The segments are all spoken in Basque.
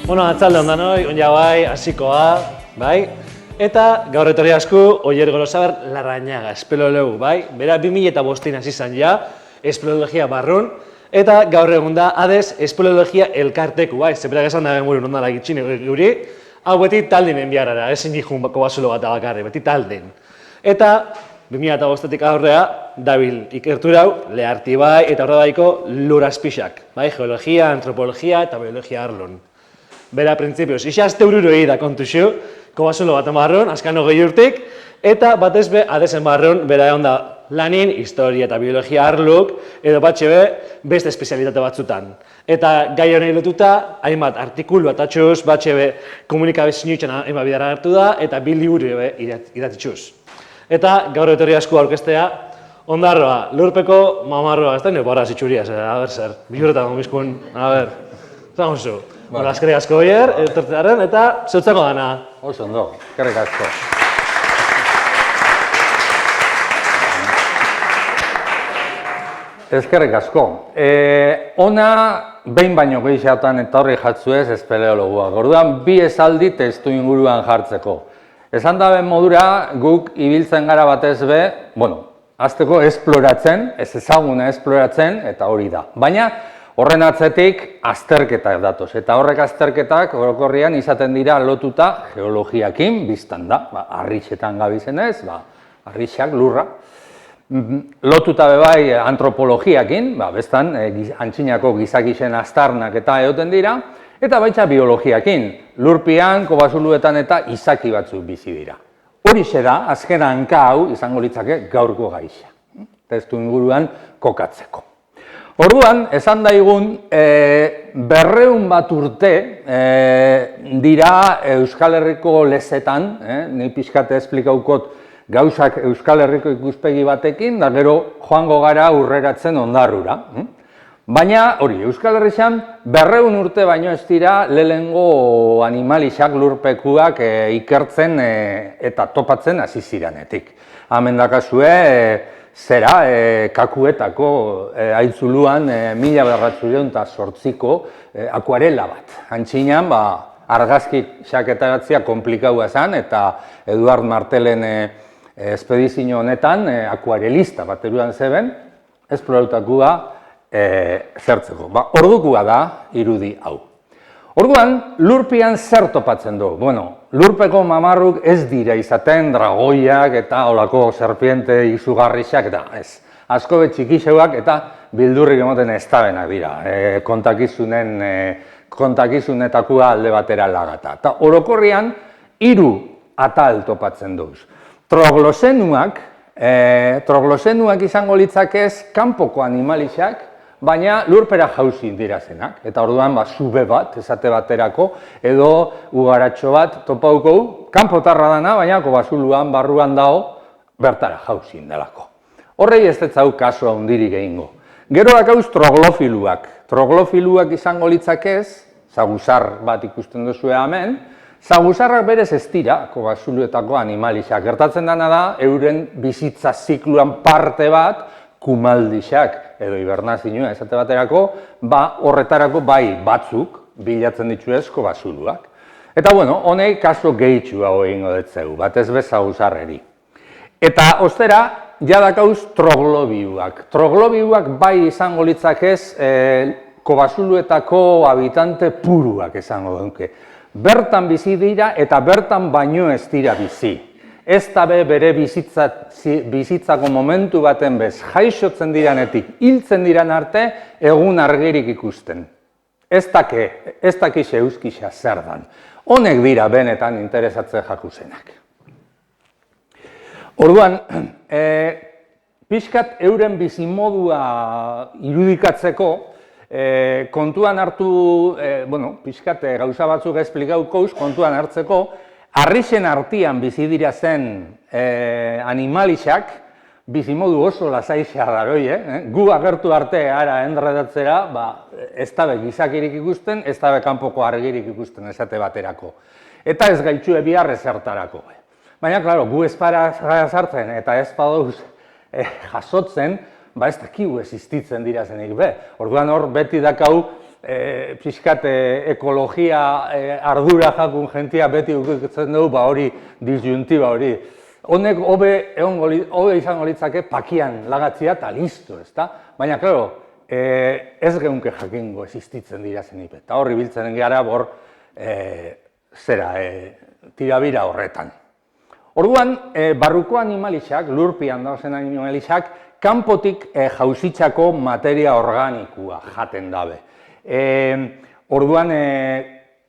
Bueno, atzalde ondan hoi, onja bai, hasikoa, bai? Eta gaur etorri asku, Oier Gorosaber Larrañaga, espeleologu, bai? Bera 2005 hasi izan ja, espeleologia barrun, eta gaur egun da, adez, espeleologia elkarteku, bai? Zeberak esan da bengurin ondala gitxin guri, hau beti talden enbiarara, ezin dihun kobazulo bat bakarri, beti talden. Eta 2005-tik aurrea, dabil ikerturau, leharti bai, eta horra daiko lurazpixak, bai? Geologia, antropologia eta biologia arlon. Bera, printzipioz, isazte ururoi da kontuxu, kobazulo bat amarron, azkan hogei urtik, eta batez be, adezen barron, bera egon da lanin, historia eta biologia arluk, edo batxe be, beste espezialitate batzutan. Eta gai honei lotuta, hainbat artikulu bat atxuz, batxe be, komunikabezin jutxan hainbat bidara hartu da, eta bi liburu be idatitxuz. Eta gaur etorri asko aurkestea, ondarroa, lurpeko mamarroa, ez da nio barra zitxuria, a ber zer, biurretan gomizkun, a ber, zagun zu. Bueno, eskerrik asko Oier, etortzearen, eta zeutzako dana. Oso ondo, eskerrik asko. Eskerrik asko. Ona behin baino gehiagotan etorri jatzuez espeleologoa. Orduan bi esaldi testu inguruan jartzeko. Esan daben modura guk ibiltzen gara batez be, bueno, hasteko esploratzen, ez ezaguna esploratzen, eta hori da. Baina, horren atzetik azterketak datoz, eta horrek azterketak orokorrian izaten dira lotuta geologiakin, biztan da, harritxetan gabizenez, harritxak, lurra. Lotuta bebai antropologiakin, bestan, antxinako gizakixen aztarnak eta egoten dira, eta baitza biologiakin, lurpian, kobazuluetan eta izaki batzuk bizi dira. Horixe da, azken hanka hau izango litzake gaurko gaixa, testu inguruan kokatzeko. Orduan, esan daigun, 200 bat urte dira Euskal Herriko lezetan, ni pixkate esplikaukot gauzak Euskal Herriko ikuspegi batekin, da gero joango gara urreratzen ondarrura. Baina, hori, Euskal Herrixan 200 urte baino ez dira lehengo animalixak lurpekuak ikertzen eta topatzen hasi ziranetik. Hemen dakazue, zera, kakuetako aitzuluan 1908ko akuarela bat. Antxinan, argazki xaketaratzea komplikaua zen, eta Eduard Martelen espedizio honetan akuarelista bat eruan zeben, esplorautakoa zertzeko. Ordukua da irudi hau. Orduan, lurpian zer topatzen du? Bueno, lurpeko mamarruk ez dira izaten dragoiak eta olako serpiente izugarrixak eta ez. Asko txikixeuak eta bildurrik emoten ez dabenak dira, kontakizunetakoa alde batera lagata. Eta orokorrian, 3 atal topatzen duz. Troglosenuak izango litzakez kanpoko animalixak, baina lurpera jauzi dirazenak. Eta orduan, zube bat, esate baterako, edo ugaratxo bat topauko, kanpotarra dana, baina kobazuluan, barruan dago, bertara jauzin delako. Horrei ez detzau kasua hundirik egingo. Gero dakauz troglofiluak. Troglofiluak izango litzakez, zaguzar bat ikusten duzu hemen, zaguzarrak berez ez dira kobazuluetako animalixak. Gertatzen dena da, euren bizitza zikluan parte bat, kumaldixak edo hibernazioa esate baterako, horretarako bai batzuk bilatzen dituez kobazuluak. Eta bueno, honek kaso gehitxua egingo detzeu, batez bezaguzarreri. Eta ostera, jadakauz troglobiuak. Troglobiuak bai izango litzakez kobazuluetako habitante puruak izango duke. Bertan bizi dira eta bertan baino ez dira bizi. Ez da bere bizitzako momentu baten bez, jaixotzen diranetik, hiltzen diran arte, egun argirik ikusten. Ez dakixe euskixa zer dan. Honek dira benetan interesatzen jakusenak. Orduan, pixkat euren bizimodua irudikatzeko, kontuan hartu, pixkat gauza batzuk esplikaukoz, kontuan hartzeko, harrixen artian bizi dira zen animalixak, bizimodu oso lasaixa daroi, gu agertu arte ara enredatzera, ez dabe gizakirik ikusten, ez dabe kanpoko argirik ikusten esate baterako. Eta ez gaitxue bihar ezertarako. Baina, klaro, gu ez para sartzen eta ez badauz jasotzen, ez dakigu existitzen dira zenik be. Orduan hor beti dakau pixkat ekologia ardura jakun jentia beti ukitzen dugu, hori disjuntiba hori. Honek hobe izango litzake pakian lagatzia eta listo, ezta? Baina, klaro, ez geunke jakingo existitzen dira zenipet. Eta horri biltzen gara tirabira horretan. Orduan, barruko animalixak, lurpian dauzen animalixak, kanpotik jauzitzako materia organikoa jaten dabe. Orduan,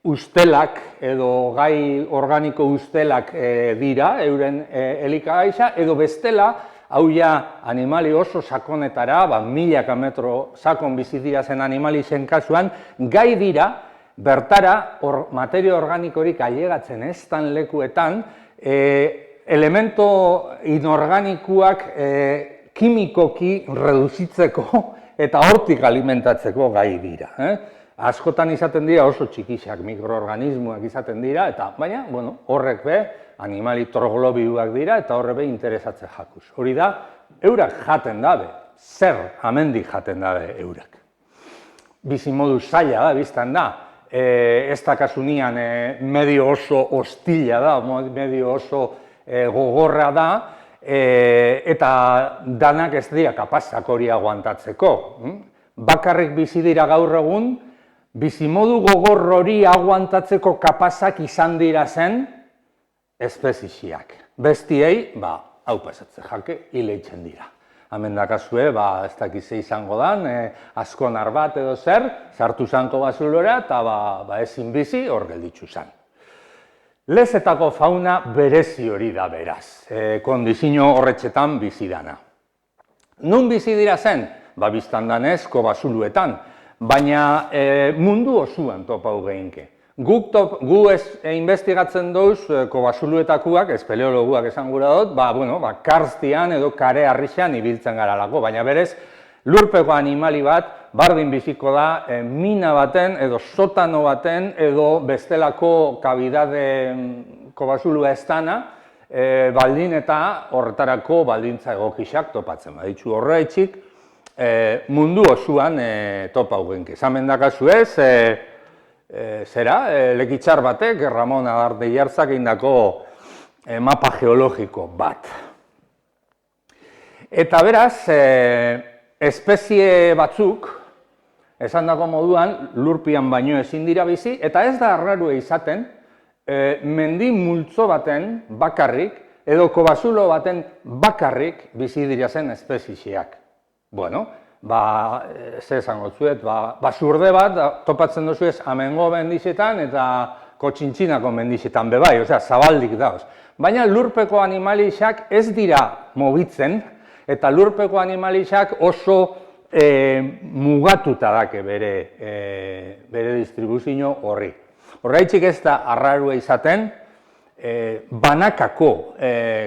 ustelak edo gai organiko ustelak dira, euren elikagaitza, edo bestela, hau ja animali oso sakonetara, milaka metro sakon bizi dira zen animali zen kasuan, gai dira, bertara materia organikorik ailegatzen eztan lekuetan, elemento inorganikoak kimikoki reduzitzeko eta hortik alimentatzeko gai dira. Askotan izaten dira oso txikixak mikroorganismoak izaten dira, eta baina, horrek be, animali troglobioak dira, eta horrek be interesatzen jakuz. Hori da, eurak jaten dabe, zer amendik jaten dabe eurak. Bizimodu zaila da, biztan da, ez dakasunian medio oso hostila da, medio oso gogorra da, eta danak ez dira kapazak hori aguantatzeko. Bakarrik bizi dira gaur egun, bizimodu gogor hori aguantatzeko kapazak izan dira zen espezixiak. Bestiei, hau pasatzen jake, hileitzen dira. Hemen dakazue, ez dakize izango dan, askonar bat edo zer, sartu zanko basulora eta ezin bizi hor gelditzu zan. Lezetako fauna berezi hori da beraz, kondizio horretxetan bizi dana. Nun bizi dira zen? Biztan danez, kobasuluetan, baina mundu osuan topau gehinke. Gu investigatzen dauz kobasuluetakuak, espeleologuak esan gura dut, karstian edo kare harrixan ibiltzen garalako, baina berez, lurpeko animali bat, bardin biziko da, mina baten edo sotano baten edo bestelako kabidade kobasulua ez dana, baldin eta horretarako baldintza egokixak topatzen. Baditzu horreitzik, mundu osuan topau genke. Zamen dakazu ez, lekitxar batek, Ramon Adarde Jartzak indako mapa geologiko bat. Eta beraz, espezie batzuk, esan dako moduan, lurpian baino ezin dira bizi, eta ez da arrarua izaten, mendi multzo baten bakarrik, edo kobasulo baten bakarrik bizi dira zen espeziak. Ze esango zuet, basurde bat topatzen duzuez amengo mendizetan eta kotxintxinako mendizetan bebai, zabaldik dauz. Baina lurpeko animalixak ez dira mobitzen, eta lurpeko animalixak oso mugatuta dake bere distribuzio horri. Horreitzik ez da arrarua izaten, banakako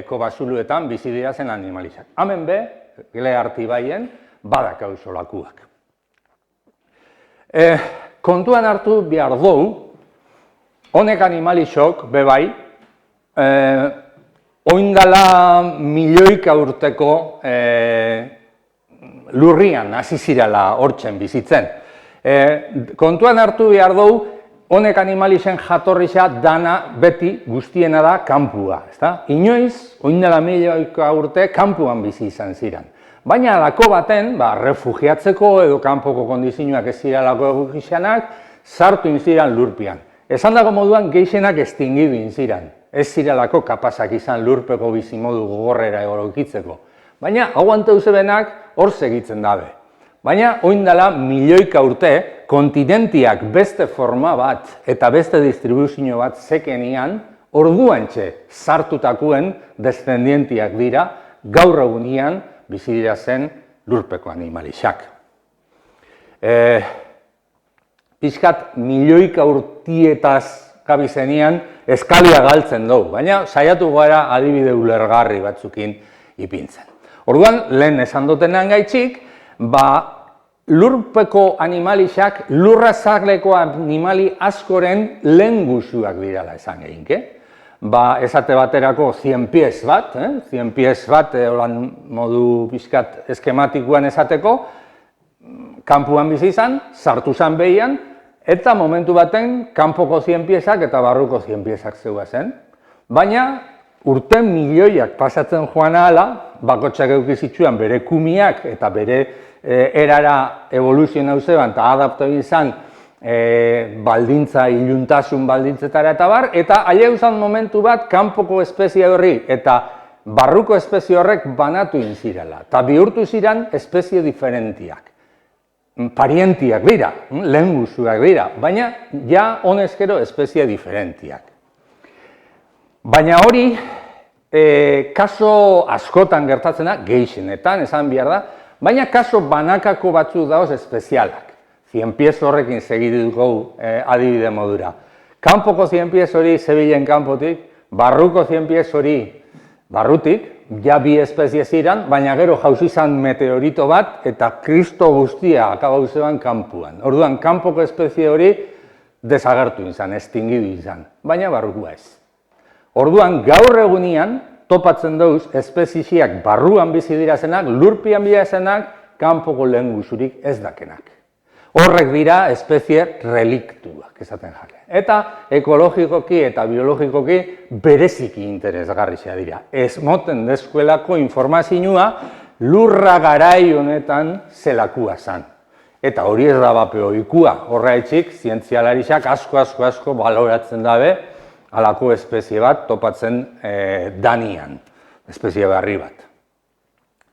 kobasuluetan bizi dira zen animalixak. Hemen be, gile artibaien, badakau solakuak. Kontuan hartu behar dugu, honek animalixok, bebai, oindala milioika urteko lurrian hasi zirala hortzen bizitzen. Kontuan hartu behar dugu, honek animalixen jatorriza dana beti guztiena da kanpua. Inoiz, oindala milioika urte, kanpuan bizi izan ziren. Baina alako baten, refugiatzeko edo kanpoko kondizioak ez ziralako egokixanak, sartu inziran lurpian. Esan dago moduan gehienak estingidu inziran. Ez ziralako kapazak izan lurpeko bizimodu gogorrera egokitzeko. Baina, aguantau zebenak hor segitzen dabe. Baina, oindala milioika urte, kontinentiak beste forma bat eta beste distribuzio bat zekenian, orduantxe sartutakuen descendientiak dira, gaur egunean bizi dira zen lurpeko animalixak. Pixkat milioika urtietaz gabizenean eskalia galtzen dugu, baina saiatu gara adibide ulergarri batzukin ipintzen. Orduan, lehen esan dutenean gaitxik, lurpeko animalixak lurrazagleko animali askoren lehen guzuak dirala esan gehinke. Esate baterako 100 pies bat, 100 pies bat, modu pixkat eskematikoan esateko, kanpuan bizi izan, sartu zan behian, eta momentu baten kanpoko 100 piezak eta barruko 100 piezak zeuazen. Baina urte milioiak pasatzen joan ahala, bakotxak eukizitzuan bere kumiak eta bere erara evoluzionau zeban eta adaptu izan baldintza, iluntasun baldintzetara eta bar, eta aile uzan momentu bat kanpoko espezie horri eta barruko espezie horrek banatu inzirela, eta bihurtu ziren espezie diferentiak. Parientiak dira, lehengusuak dira, baina ja honezkero espezie diferentiak. Baina hori, kaso askotan gertatzen da, gehienetan esan behar da, baina kaso banakako batzu dauz espezialak. 100 piez horrekin segituko adibide modura. Kanpoko 100 piez hori zebilen kanpotik, barruko 100 piez hori barrutik, ja bi espezie ziren, baina gero jauzi izan meteorito bat eta kristo guztia akabau zeban kanpuan. Orduan, kanpoko espezie hori desagertu izan, estingidu izan, baina barrukoa ez. Orduan, gaur egunian, topatzen dauz, espeziziak barruan bizi dirazenak, lurpian bilazenak, kanpoko lehengusurik ez dakenak. Horrek dira espezie reliktuak, esaten jake. Eta ekologikoki eta biologikoki bereziki interesgarria dira. Ez moten deskuelako informazioa lurra garai honetan zelakua zan. Eta hori ez da bape ohikua, horregatik zientzialariak asko baloratzen dabe halako espezie bat topatzen danian, espezie berri bat.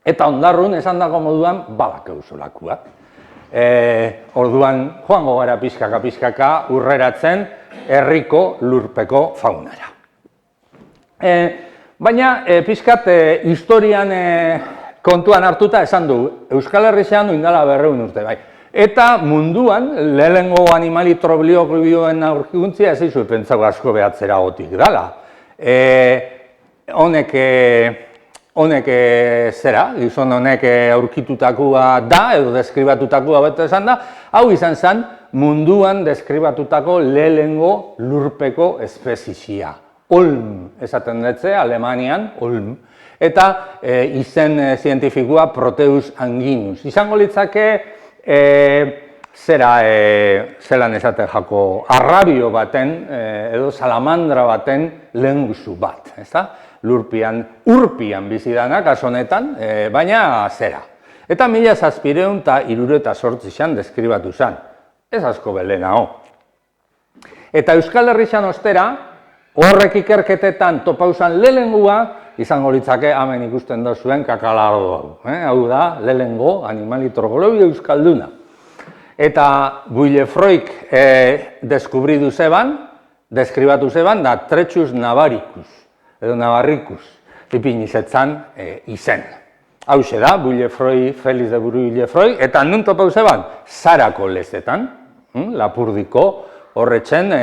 Eta ondarrun esan dago moduan badakeu zolakuak. Orduan joango gara pixkaka urreratzen herriko lurpeko faunara. Baina pixkat historian kontuan hartuta esan du, Euskal Herrian indala 200 urte bai. Eta munduan, lehenengo animali troglioglioen aurkiguntzia ez izu pentsau asko behatzera gotik dala. Honek zera, gizon honek aurkitutakoa da, edo deskribatutakoa beto esan da, hau izan zen munduan deskribatutako lehenengo lurpeko espezizia. Olm, esaten dutze, Alemanian, Olm. Eta izen zientifikoa Proteus anguinus. Izango litzake, zelan esaten jako, arrabio baten, edo salamandra baten lehengusu bat, ezta? Lurpian, urpian bizidanak, asonetan, baina zera. Eta 1778an deskribatu zen. Ez asko belenao. Eta Euskal Herrian ostera, horrek ikerketetan topauzan lehenengua, izango litzake hemen ikusten da zuen kakalardo hau. Hau da, lehenengo animali troglobio euskalduna. Eta Guillefroik deskubritu zeban, deskribatu zeban, da Trechus navaricus, edo navarricus, ipinizetzan izen. Hauxe da, Guillefroi, Felix de Guillefroi, eta nun topau zeban? Zarako lezetan, Lapurdiko horretzen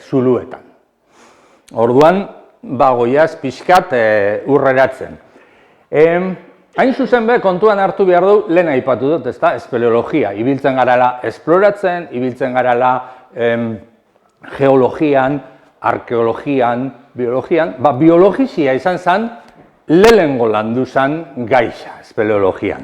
zuluetan. Orduan, bagoiaz pixkat urreratzen. Hain zuzen be, kontuan hartu behar du, lehen aipatu dut, ezta, espeleologia. Ibiltzen garala esploratzen, ibiltzen garala geologian, arkeologian, biologian. Biologizia izan zen, lehenengo landu zen gaixa, espeleologian.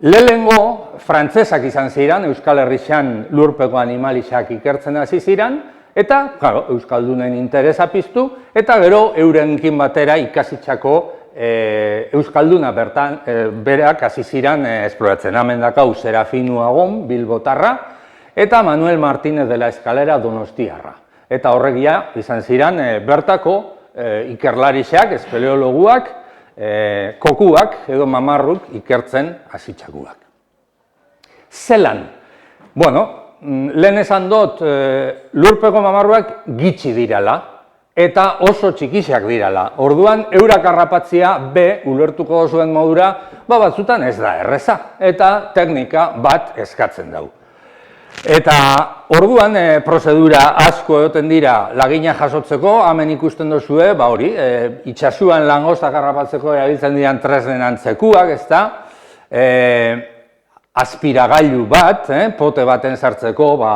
Lehenengo frantzesak izan ziren, Euskal Herrian lurpeko animalixak ikertzen hasi ziren, eta, claro, euskaldunen interesa piztu, eta gero eurenkin batera ikasitzako euskalduna bertan berak hasi ziren esploratzen. Hemen dakau Serafinu Agon, Bilbotarra, eta Manuel Martínez de la Escalera Donostiarra. Eta horregia izan ziren bertako ikerlarixak, espeleologuak, kokuak edo mamarruk ikertzen hasitzakuak. Zelan? Bueno, lehen esan dut lurpeko mamarruak gitxi dirala eta oso txikixak dirala. Orduan, eurak harrapatzia ulertuko zuen modura, batzutan ez da erreza eta teknika bat eskatzen dau. Eta orduan prozedura asko egoten dira lagina jasotzeko, hemen ikusten duzue, hori, itxasuan langostak harrapatzeko erabiltzen diren tresnen antzekuak, ezta? Aspiragailu bat, pote baten sartzeko,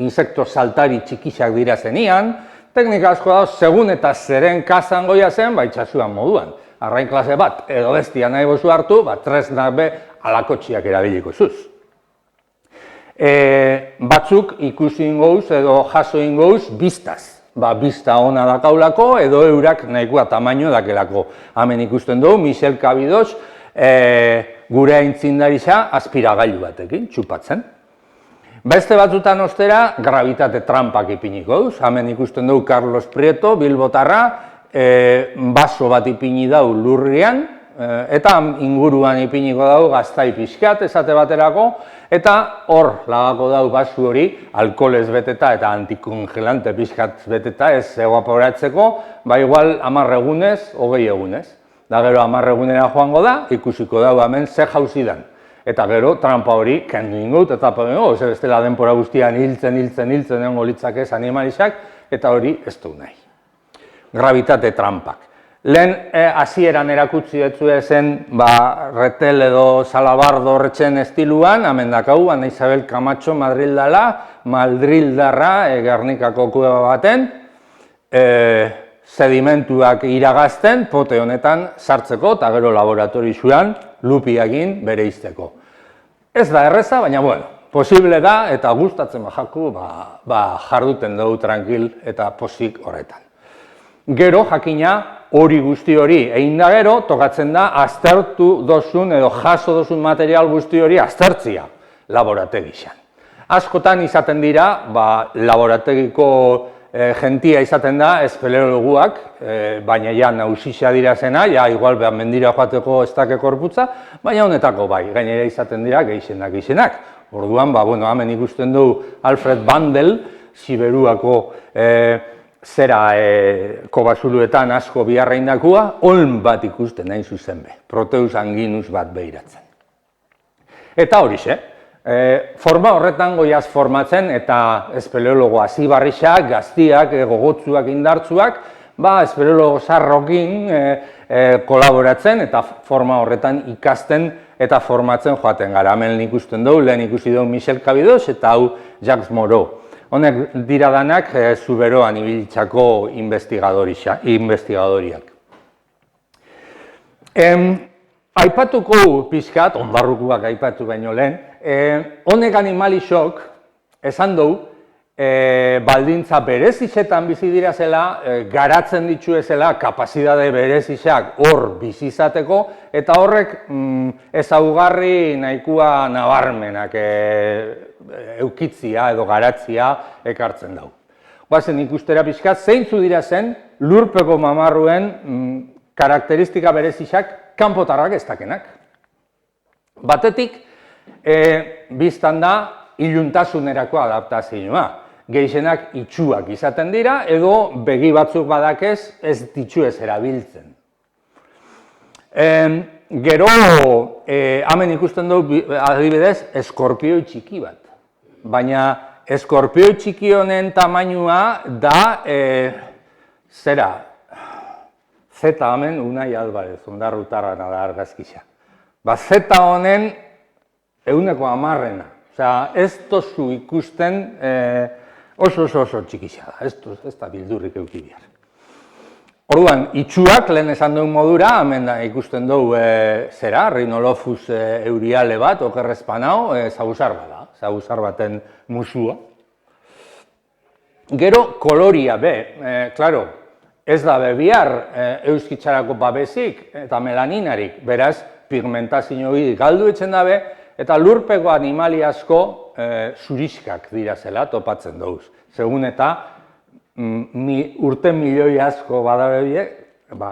insekto saltari txikixak dira zenian, teknika asko da, segun eta zeren kasan goia zen, itxasuan moduan. arrain klase bat edo bestia nahi bozu hartu, tresnak be alakotxiak erabiliko zuz. Batzuk ikusi ingouz edo jaso ingouz biztaz. Bizta ona dakaulako edo eurak nahikoa tamaino dakelako. Hemen ikusten dugu, Michel Cabidos gure aintzindarisa aspiragailu batekin, txupatzen. Beste batzutan ostera, gravitate trampak ipiniko duz. Hemen ikusten dugu Carlos Prieto, bilbotarra, baso bat ipini dau lurrian, eta inguruan ipiniko dau gaztai pixkat esate baterako, eta hor lagako dau basu hori, alkoholez beteta eta antikongelante pixkat beteta ez evaporatzeko, igual 10 egunez, 20 egunez. Da gero 10 egunera joango da, ikusiko dau hemen ze jauzi dan. Eta gero trampa hori kendu ingut, eta ze bestela denpora guztian hiltzen egongo litzakez animalizak, eta hori ez du nahi. Gravitate trampak. Lehen hasieran erakutsi etzu zen retel edo salabardo horretzen estiluan, hemen dakau, Ana Isabel Camacho Madrildarra Gernikako kueba baten, sedimentuak iragazten pote honetan sartzeko eta gero laboratorioan lupiagin bereizteko. Ez da erreza, baina posible da eta gustatzen bajaku jarduten dugu tranquil eta posik horretan. Gero jakina hori guzti hori egin da gero, tokatzen da aztertu dozun edo jaso dozun material guzti hori aztertzia laborategixan. Askotan izaten dira, laborategiko jentia izaten da espeleologuak, baina ja nausisa dira zena, igual mendira joateko ez dake korputza, baina honetako gainera izaten dira gehixenak. Orduan, hemen ikusten du Alfred Bandel, Siberuako kobasuluetan asko biharreindakua, olm bat ikusten nahi zuzen be, Proteus anginus bat behiratzen. Eta horixe, forma horretan goiaz formatzen eta espeleologo hazibarrixak, gaztiak, gogotzuak, indartzuak, espeleologo zarrokin kolaboratzen eta forma horretan ikasten eta formatzen joaten gara. Hemen ikusten dugu, lehen ikusi dugu Michel Cabidos eta hau Jacques Moreau. Honek dira danak Zuberoan ibiltzako investigadoriak. Aipatuko pixkat, ondarrukuak aipatu baino lehen, honek animalixok esan dugu baldintza berezixetan bizi dira zela, garatzen ditu ezela kapazidade berezixak hor bizizateko, eta horrek ezaugarri nahikoa nabarmenak eukitzia edo garatzia ekartzen dugu. Guazen ikustera pixkat, zeintzu dira zen lurpeko mamarruen karakteristika berezixak kanpotarrak ez dakenak. Batetik, biztan da iluntasunerako adaptazioa. Gehienak itxuak izaten dira edo begi batzuk badakez ez ditxuez erabiltzen. Gero, hemen ikusten dugu adibidez eskorpioi txiki bat. Baina eskorpioi txiki honen tamainua da, zeta hemen Unai Alvarez, ondarrutarra nada argazkisa. Zeta honen 10%. Ez tozu ikusten oso txikisa da, ez da bildurrik euki behar. Orduan, itxuak lehen esan duen modura, hemen ikusten dugu Rhinolophus euriale bat, okerrezpanao, zaguzar bat da, zaguzar baten musua. Gero, koloria be, klaro, ez da bihar euskitxarako babesik eta melaninarik, beraz, pigmentazio galdu etzen dabe, eta lurpeko animali asko zuriskak dira zela topatzen dugu. Segun eta urte milioi asko badabebie,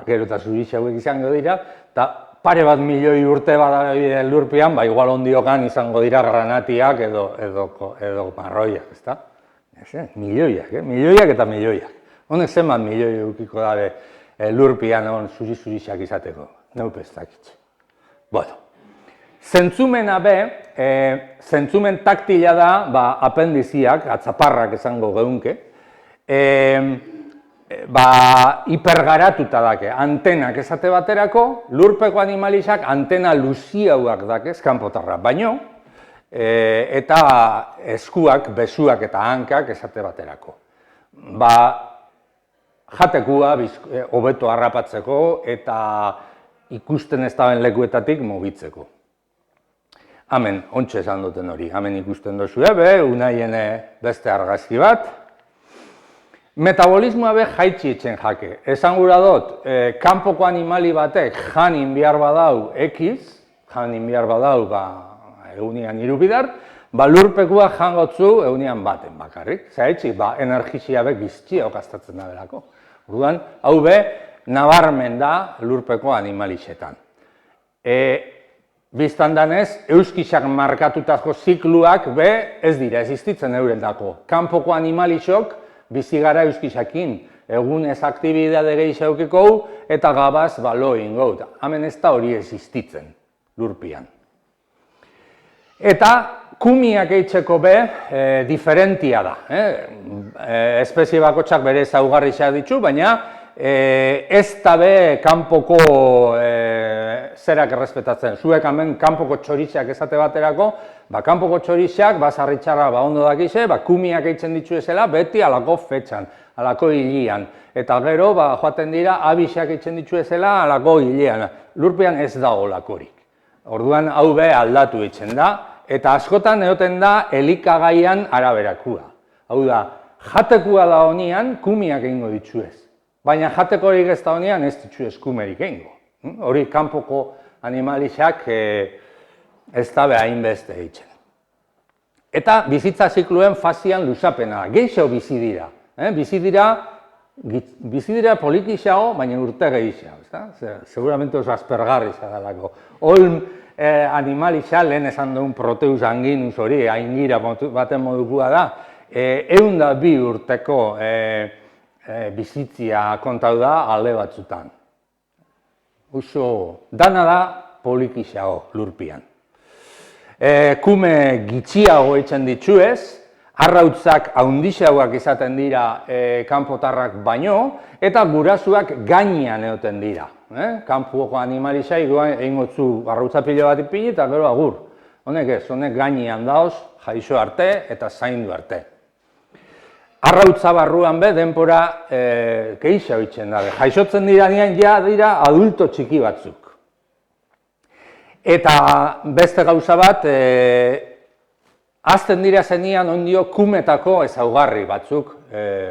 gero eta zurisk hauek izango dira, eta pare bat milioi urte badabebie lurpian, igual ondiokan izango dira granatiak edo marroiak, ezta? Milioiak eta milioiak. Honek zenbat milioi eukiko dabe lurpian zurisak izateko, neupe ez dakitxe. Bueno. Zentzumena be, zentzumen taktila da apendiziak, atzaparrak esango geunke, hipergaratuta dake, antenak esate baterako, lurpeko animalizak antena luziauak dakez, kanpotarra baino, eta eskuak, besuak eta hankak esate baterako. Jatekua hobeto harrapatzeko eta ikusten ez daben lekuetatik mugitzeko. Hemen, ontsa esan duten hori, hemen ikusten dozu unaien beste argazki bat. Metabolismoa be jaitsi etxen jake. Esan gura dut, kanpoko animali batek janin behar badau X, janin behar badau egunean 3 bidar, lurpekua jangotzu egunean baten bakarrik. Zaitxik, energizia be giztia okastatzen da belako. Orduan, hau be, nabarmen da lurpeko animalixetan. Biztan danez, euskixak markatutako zikluak be ez dira existitzen eurendako. Kanpoko animalixok bizi gara euskixakin, egunez aktibidade gehiago eta gabaz lo ingo. Hemen ez da hori existitzen lurpian. Eta kumiak eitzeko be diferentia da. Espezie bakotxak bere ezaugarriak ditu, baina ez da be kanpoko zerak errespetatzen. Zuek hemen kanpoko txorixak esate baterako, kanpoko txorixak, basarritxarra ondo dakize, kumiak eitzen ditu ezela, beti alako fetxan, alako hilian. Eta gero, joaten dira, abixak eitzen ditu ezela, alako hilian. Lurpean ez da olakorik. Orduan, hau be aldatu eitzen da, eta askotan egoten da elikagaian araberakua. Hau da, jatekua da honian, kumiak egingo ditzuez. Baina jatekorik ez da honian ez ditzuez kumerik egingo. Hori kanpoko animalixak ez da hainbeste eitzen. Eta bizitza zikluen fazian luzapena, geixo bizi dira. Bizi dira polikixago, baina urte gehiago. Seguramente oso aspergarri zagalako. Olm animalixa, lehen esan duen proteus anginus hori, aingira baten modukua da, 102 urteko bizitzia kontau da alde batzutan. Oso, dana da polikixago lurpian. Kume gitxiago eitzen ditzuez, arrautzak haundixagoak izaten dira kanpotarrak baino, eta gurasoak gainean egoten dira. Kanpoko animalixai egin arrautza pilo bat ipini eta gero agur. Honek ez, honek gainean daoz, jaixo arte eta zaindu arte. Arrautza barruan be, denpora keixa hoitzen dabe. Jaixotzen diranean ja dira adulto txiki batzuk. Eta beste gauza bat, azten dira zenian ondio kumetako ezaugarri batzuk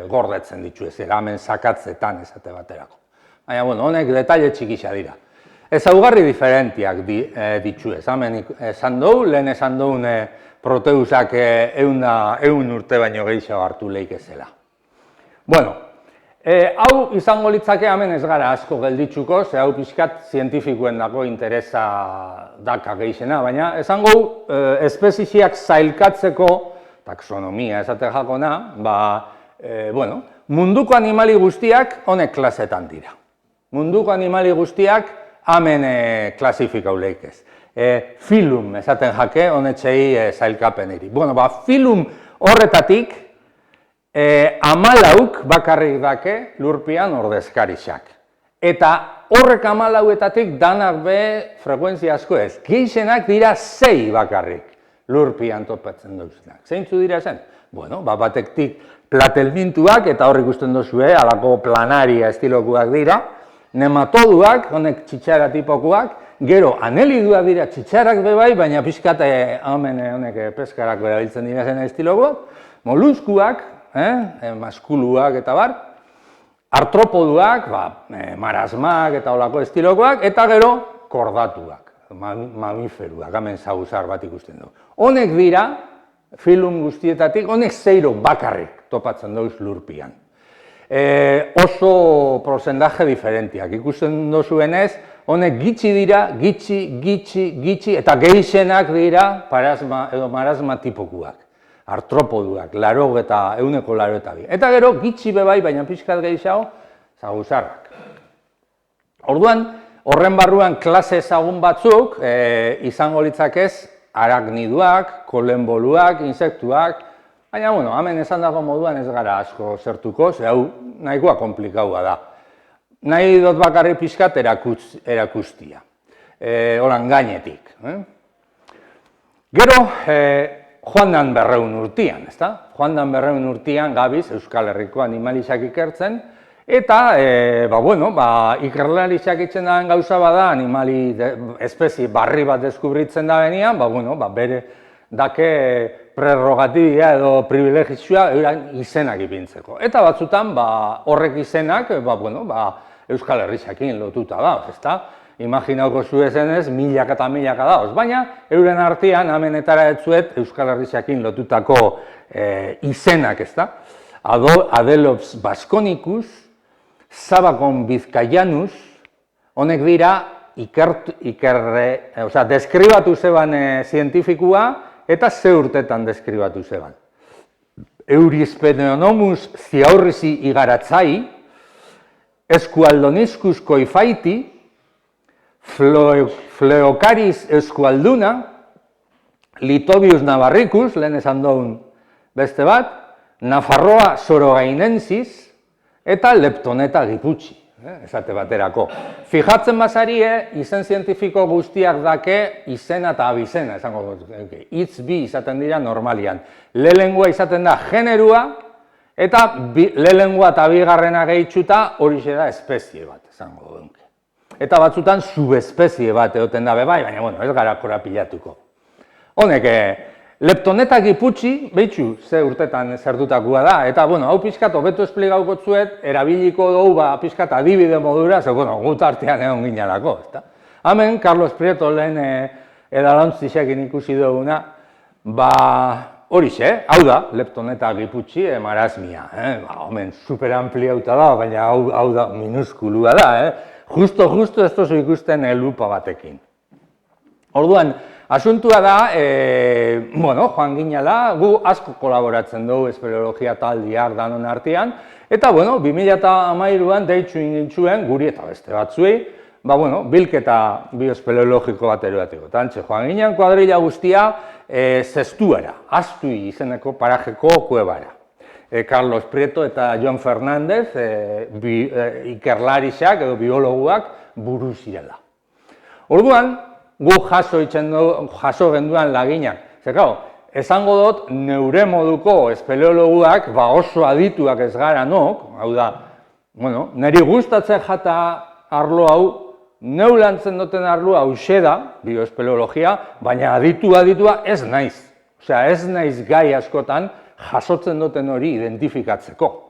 gordetzen ditu ez, hemen sakatzetan esate baterako. Baina, honek detaile txikixa dira. Ezaugarri diferentiak ditu ez, hemen esan dugu, lehen esan dugun proteusak 100 urte baino gehiago hartu lehik ezela. Bueno, hau izango litzake hemen ez gara asko gelditzuko, ze hau pixkat zientifikoen dako interesa daka gehizena, baina esango espeziziak zailkatzeko, taxonomia esate jakona, munduko animali guztiak honek klasetan dira. Munduko animali guztiak hemen klasifikau lehik ez. Filum esaten jake, honetxei zailkapen eri. Filum horretatik 14 bakarrik dake lurpian ordezkarixak. Eta horrek 14etatik danak be frekuentzia asko ez. Gehixenak dira 6 bakarrik lurpian topatzen duzunak. Zeintzu dira zen? Batektik platelmintuak, eta hor ikusten duzue, alako planaria estilokuak dira, nematoduak, honek txitxara tipokuak, gero aneliduak dira txitxarak bebai, baina pixkat hemen honek peskarak berabiltzen dira zen estilokuak, moluskuak, maskuluak eta bar, artropoduak, marasmak eta olako estilokuak, eta gero kordatuak, mamiferuak, hemen zaguzar bat ikusten du. Honek dira, filum guztietatik, honek 0 bakarrik topatzen dauz lurpian. Oso porcentaje diferentiak. Ikusten dozuenez, honek gitxi dira, gitxi, eta gehixenak dira marasma tipokuak. Artropoduak, 182. Eta gero, gitxi bebai, baina pixkat gehiago, zaguzarrak. Orduan, horren barruan klase ezagun batzuk, izango litzakez, aragniduak, kolenboluak, insektuak, baina, hemen esan dago moduan ez gara asko zertuko, ze hau nahikoa komplikaua da. Nahi dut bakarri pixkat erakustia, holan gainetik. Gero, joan dan 200 urtean, ezta? Joan dan 200 urtean gabiz Euskal Herriko animalixak ikertzen, Eta, ikerlaritzak itzen daen gauza bada, animali espezie barri bat deskubritzen da benean, bere dake prerogatibia edo privilegizioa euren izenak ipintzeko. Eta batzutan, horrek izenak, Euskal Herriarekin lotuta da, ezta? Imaginauko zuezenez, milaka eta milaka dauz, baina euren artean amenetara etzuet Euskal Herriarekin lotutako izenak, ezta? Adelops Baskonicus, Zabakon Bizkaianus, honek dira deskribatu zeban zientifikua eta ze urtetan deskribatu zeban. Eurispeneonomus ziaurrizi igaratzai, Eskualdoniscus koifaiti, Fleocaris eskualduna, Litobius navarricus, lehen esan duen beste bat, Nafarroa sorogainensis, eta Leptoneta giputxi, esate baterako. Fijatzen bazarie, izen zientifiko guztiak dake izena eta abizena, esango dut. Hitz bi izaten dira normalian. Lehengoa izaten da generua, eta lehengoa eta bigarrena gehitxuta horixe da espezie bat, esango dut. Eta batzutan subespezie bat egoten dabe bai, baina ez gara korapilatuko. Honek, Leptoneta giputxi, behitxu, ze urtetan zertutakoa da, eta, hau pixkat, hobeto esplikauko zuet, erabiliko dugu, pixkat, adibide modura, ze, gut artean egon ginalako, ezta? Hemen, Carlos Prieto lehen edalontzixekin ikusi duguna, horixe, hau da, Leptoneta giputxi, marazmia, hemen super ampliauta da, baina hau da minuskulua da, justo ez tozu ikusten lupa batekin. Orduan, asuntua da, joan ginela, gu asko kolaboratzen dugu espeleologia taldeak danon artean, eta, 2013an deitzu ingintzuen, guri eta beste batzuei, bilketa bioespeleologiko bat eroateko. Tantxe, joan ginen kuadrilla guztia zestuara, Astui izeneko parajeko kuebara. Carlos Prieto eta Jon Fernández, ikerlarixak edo biologuak buru zirela. Orduan, gu jaso genduan laginak. Esango dut, neure moduko espeleologuak oso adituak ez gara nok, hau da, niri gustatzen jata arlo hau, neu lantzen duten arlo hau da, bioespeleologia, baina aditua ez naiz. Osea, ez naiz gai askotan jasotzen duten hori identifikatzeko.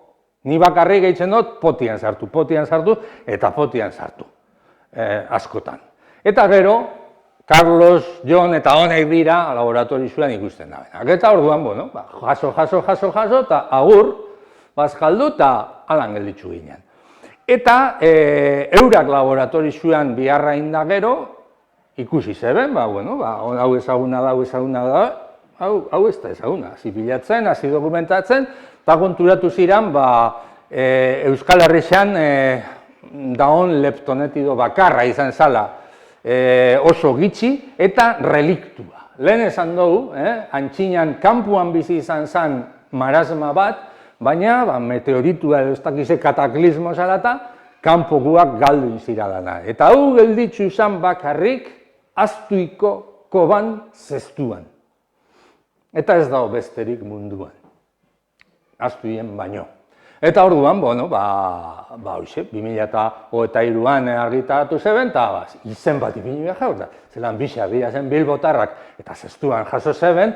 Ni bakarrik gehitzen dut potian sartu, eta potian sartu, askotan. Eta gero, Carlos, Jon eta honek dira laboratorizuan ikusten da. Eta orduan, jaso, eta agur, bazkaldu eta alan gelditzu ginen. Eta eurak laboratorizuan biharra inda gero, ikusi zeben, hau ezaguna da, hau ez da ezaguna. Hasi bilatzen, hasi dokumentatzen, eta konturatu ziren, Euskal Herrian daon leptonetido bakarra izan zala, oso gitxi eta reliktua. Lehen esan dugu, antxinan kanpuan bizi izan zen marasma bat, baina meteoritua edo ez dakize kataklismo zalata, kanpokuak galdu ziralana. Eta hau gelditzu izan bakarrik, Astuiko koban zestuan. Eta ez dago besterik munduan. Astuien baino. Eta orduan, 2023an argitaratu zeben, eta izen bat ipini behar jaur da. Zelan bisa dira zen bilbotarrak eta zestuan jaso zeben,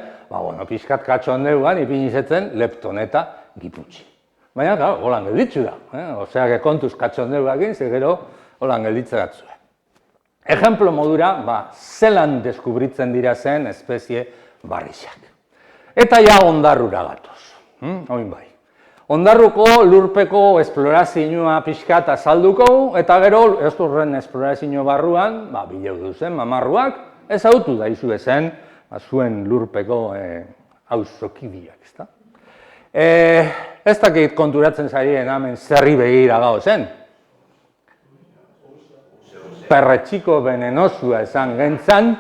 pixkat katxondeuan ipini zetzen Leptoneta giputxi. Baina, holan gelditzu da. Oseak kontuz katxondeuakin, gero holan gelditze gatzue. Ejemplo modura, zelan deskubritzen dira zen espezie barrixak. Eta ja ondarrura gatoz. Oin bai. Ondarruko lurpeko esplorazioa pixkat azalduko, eta gero, ez horren esplorazio barruan, bileu duzen, mamarruak, ezagutu da izu ezen, zuen lurpeko auzokibiak, ezta? Ez dakit konturatzen zarien hemen zerri begira gau zen. Perretxiko benenosua esan gentzan,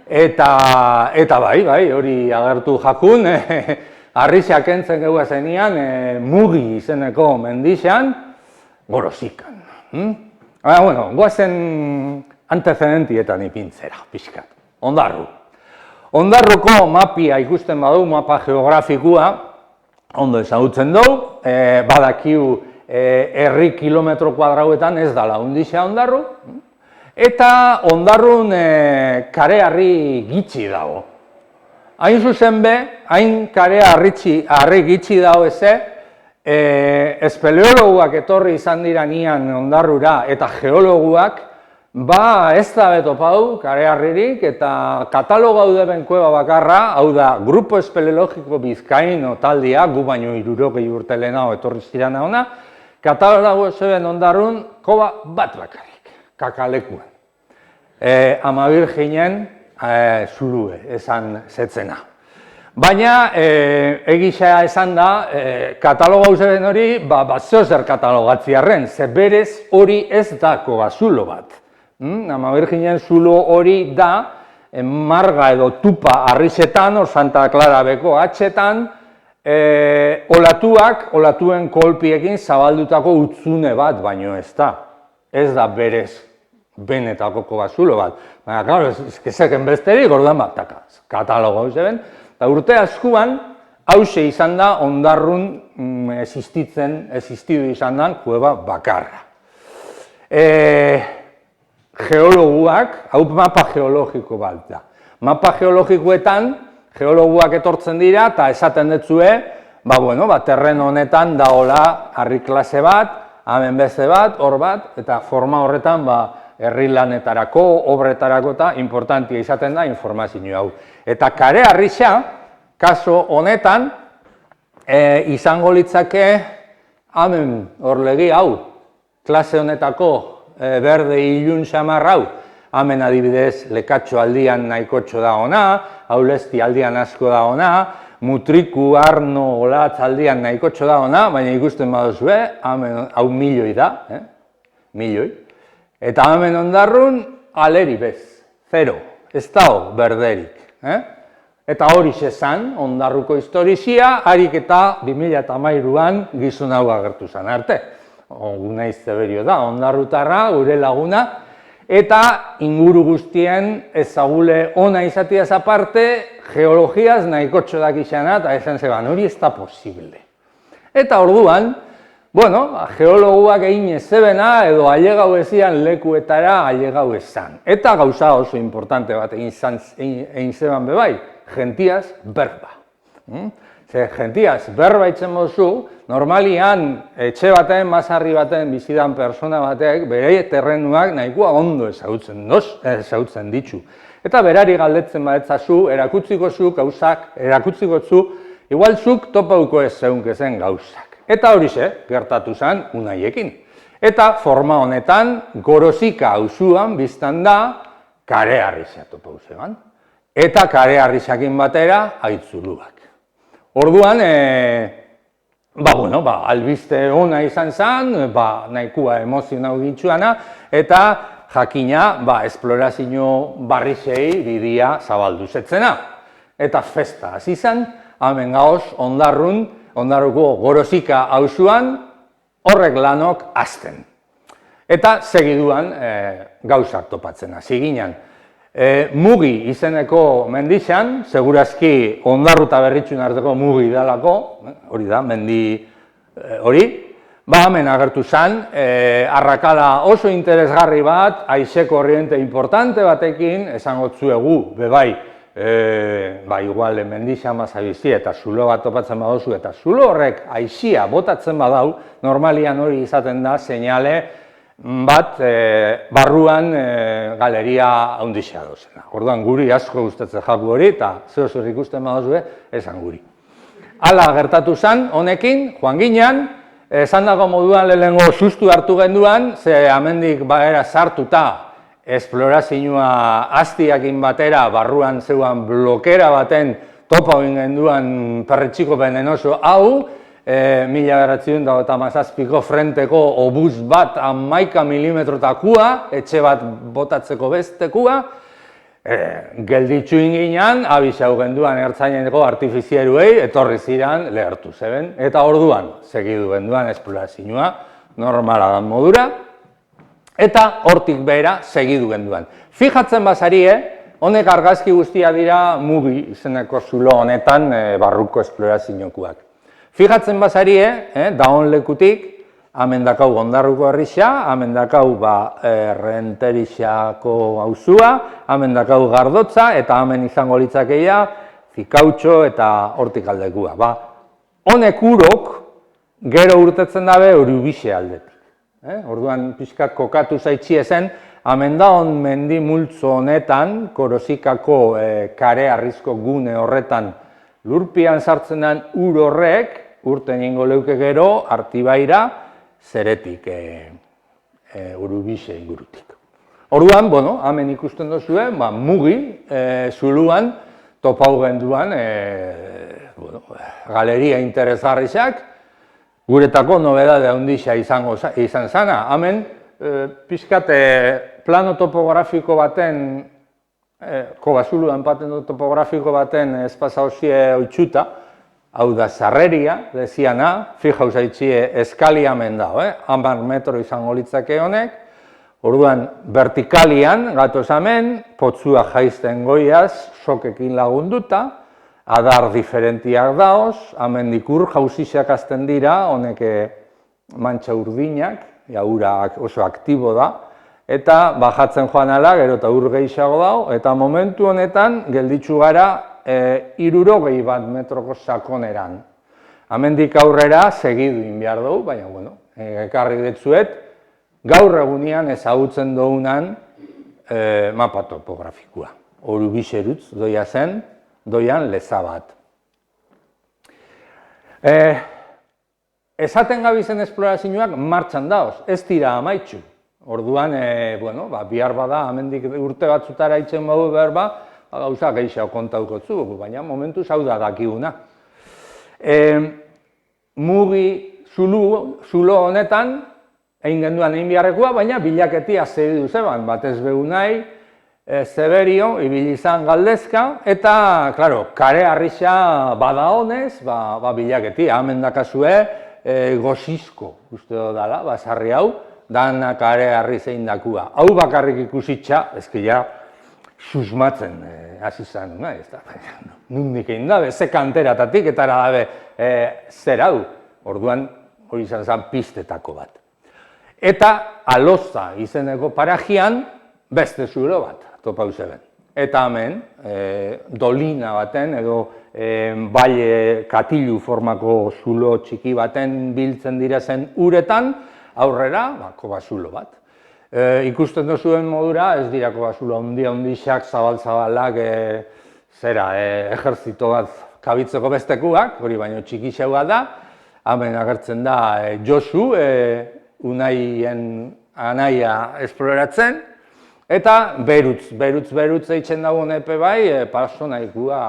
eta bai, hori agertu jakun, Arrixak entzen geua zenian, Mugi izeneko mendixan, Gorozikan. Guazen antecedentietan ipintzera, pixkat. Ondarru. Ondarruko mapia ikusten badu, mapa geografikoa, ondo ezagutzen dugu, badakiu herri kilometro kuadrauetan ez dala hundixa ondarru, eta ondarrun kareharri gitxi dago. Hain zuzen be, hain kareharri gitxi dago eze, espeleologuak etorri izan dira nian ondarrura eta geologuak, ba ez da betopau kareharririk eta katalogo hau deben kueba bakarra, hau da, Grupo Espeleologiko Bizkaino taldea, gu baino 60 urte lehenago etorri ziren hona, katalogo zeben ondarrun koba bat bakarrik, kakalekuan. Ama Virginen zulue esan zetzena. Baina egisa esan da, katalogo hau zeben hori, zeo zer katalogatziarren, ze berez hori ez dako zulo bat. Ama Virginen zulo hori da, marga edo tupa arrisetan, hor Santa Clara beko atxetan, olatuen kolpiekin zabaldutako utzune bat, baino ez da. Ez da berez benetako kobazulo bat. Baina, klaro, ezken besterik, orduan bat, katalogo hau zeben. Eta urte askuan, hause izan da, ondarrun existidu izan da, kueba bakarra. Geologuak, hau mapa geologiko bat da. Mapa geologikoetan, geologuak etortzen dira eta esaten detzue, terreno honetan daola harri klase bat, hemen beste bat, hor bat, eta forma horretan herri lanetarako, obretarako eta importantia izaten da informazio hau. Eta kareharria, kaso honetan, izango litzake, hemen horlegi hau, klase honetako berde ilun xamar hau, hemen adibidez lekatxo aldian nahikotxo da ona, aulesti aldian asko da ona, mutriku, arno, olatz aldian nahikotxo da ona, baina ikusten baduzue, hau milioi da, milioi. Eta hemen ondarrun, aleri bez, zero, ez dago berderik. Eta hori zezan, ondarruko historizia, harik eta 2013an gizon hau agertu zen arte. Gunaiz Zeberio da, ondarrutarra, gure laguna, eta inguru guztien ezagule ona izatiaz aparte, geologiaz nahikotxo dakizena, eta esan zeban, hori ez da posible. Eta orduan, geologuak egin ezebena, edo ailegau ezian lekuetara ailegau ezan. Eta gauza oso importante bat egin zeban bebai, gentiaz berba. Ze gentiaz berba itzen bozu, normalian etxe baten, mazarri baten, bizidan persona batek, bere terrenuak nahikoa ondo ezagutzen ditu. Eta berari galdetzen badetzazu, erakutziko zu gauzak, erakutziko zu, igual zuk topauko ez zeunkezen gauzak. Eta horixe, gertatu zen unaiekin. Eta forma honetan, Gorosika auzuan biztan da, kareharria topau zeban. Eta kareharriakin batera, aitzuluak. Orduan, albiste ona izan zen, nahikoa emozionau gintzuana, eta jakina, esplorazio barrizei bidia zabaldu zetzena. Eta festa hasi zen, hemen gaoz, ondarruko Gorosika auzuan, horrek lanok hasten. Eta segiduan gauzak topatzen hasi ginen. Mugi izeneko mendixan, segurazki ondarru eta berritxun arteko mugi dalako, hori da, mendi hori, hemen agertu zen, arrakala oso interesgarri bat, haize korriente importante batekin, esango zuegu, bebai, igual mendixan bazabizi eta zulo bat topatzen badozu, eta zulo horrek haizia botatzen badau, normalian hori izaten da, seinale, bat barruan galeria haundixea dozena. Orduan guri asko gustatzen jaku hori eta zeo ikusten badozue, esan guri. Hala gertatu zen, honekin, joan ginean, esan dago moduan lehenengo sustu hartu genduan, ze hemendik bagera sartuta esplorazioa hastiakin batera barruan zeuan blokera baten topa egin genduan perretxiko venenoso hau, 1917ko frenteko obuz bat 11 milimetrotakua, etxe bat botatzeko bestekua, gelditzu inginan, abisau genduan ertzaineko artifizieruei, etorri ziren lehertu zeben, eta orduan segidu genduan esplorazioa, normala dan modura, eta hortik behera segidu genduan. Fijatzen bazarie, honek argazki guztia dira mugi izeneko zulo honetan barruko esploraziokuak. Fijatzen bazarie, daon lekutik, Hemen dakau Ondarruko herrixa, hemen dakau Renterixako auzua, hemen dakau Gardotza, eta hemen izango litzakeia Zikautxo eta hortik aldekua. Honek urok gero urtetzen dabe Urubixe aldetik. Orduan pixkat kokatu zaitxie zen, hemen da hon mendi multzo honetan, Korozikako kare arrizko gune horretan lurpian sartzen den ur horrek, urten ingo leuke gero, Artibaira, zeretik Urubixe ingurutik. Orduan, hemen ikusten duzue, mugi, zuluan, topau genduan, galeria interesgarrizak, guretako nobedade handia izan zana. Hemen, pixkat, plano topografiko baten, Kobazuluan patentu topografiko baten espazauzie oitxuta, hau da sarreria, deziana, fijau zaitxie eskalia hemen da, 10 metro izango litzake honek, orduan vertikalian gatoz hemen, potzua jaizten goiaz, sokekin lagunduta, adar diferentiak daoz, hemen dikur jauzixak azten dira, honek mantxa urdinak, ura oso aktibo da, eta bajatzen joan ala, gero eta ur gehiago dago, eta momentu honetan gelditzu gara 61 metroko sakoneran. Hemendik aurrera segidu behar dugu, baina, ekarri detzuet, gaur egunean ezagutzen dugunan mapa topografikoa. Orubixerutz doia zen, doian leza bat. Esaten gabizen esplorazioak martxan daoz, ez dira amaitxu. Orduan, bihar bada, hemendik urte batzutara itzen badu behar gauza gehiago kontauko zu, baina momentuz hau da dakiguna. Mugi zulo honetan, egin genduan egin biharrekoa, baina bilaketia zehidu zeban, batez behu nahi, Zeberio, ibilizan galdezka, eta, klaro, kare harrixa bada honez, bilaketia, hemen dakazue, gozizko, uste dala, basarri hau, dana kare harri zein dakua. Hau bakarrik ikusitxa, ezkila, susmatzen hasi zen, nundik egin dabe, ze kanteratatik eta dabe zer hau, orduan hori izan zen pistetako bat. Eta Aloza izeneko parajian beste zulo bat topau zeben. Eta hemen, dolina baten edo baile katilu formako zulo txiki baten biltzen dira zen uretan, aurrera, kobazulo bat. Ikusten duzuen modura, ez dira kobazulo handixak, zabal-zabalak, ejerzito bat kabitzeko bestekuak, hori baino txikixeua da, hemen agertzen da Josu, Unaien anaia esploratzen, eta berutz eitzen dagoen epe bai, paso nahikua,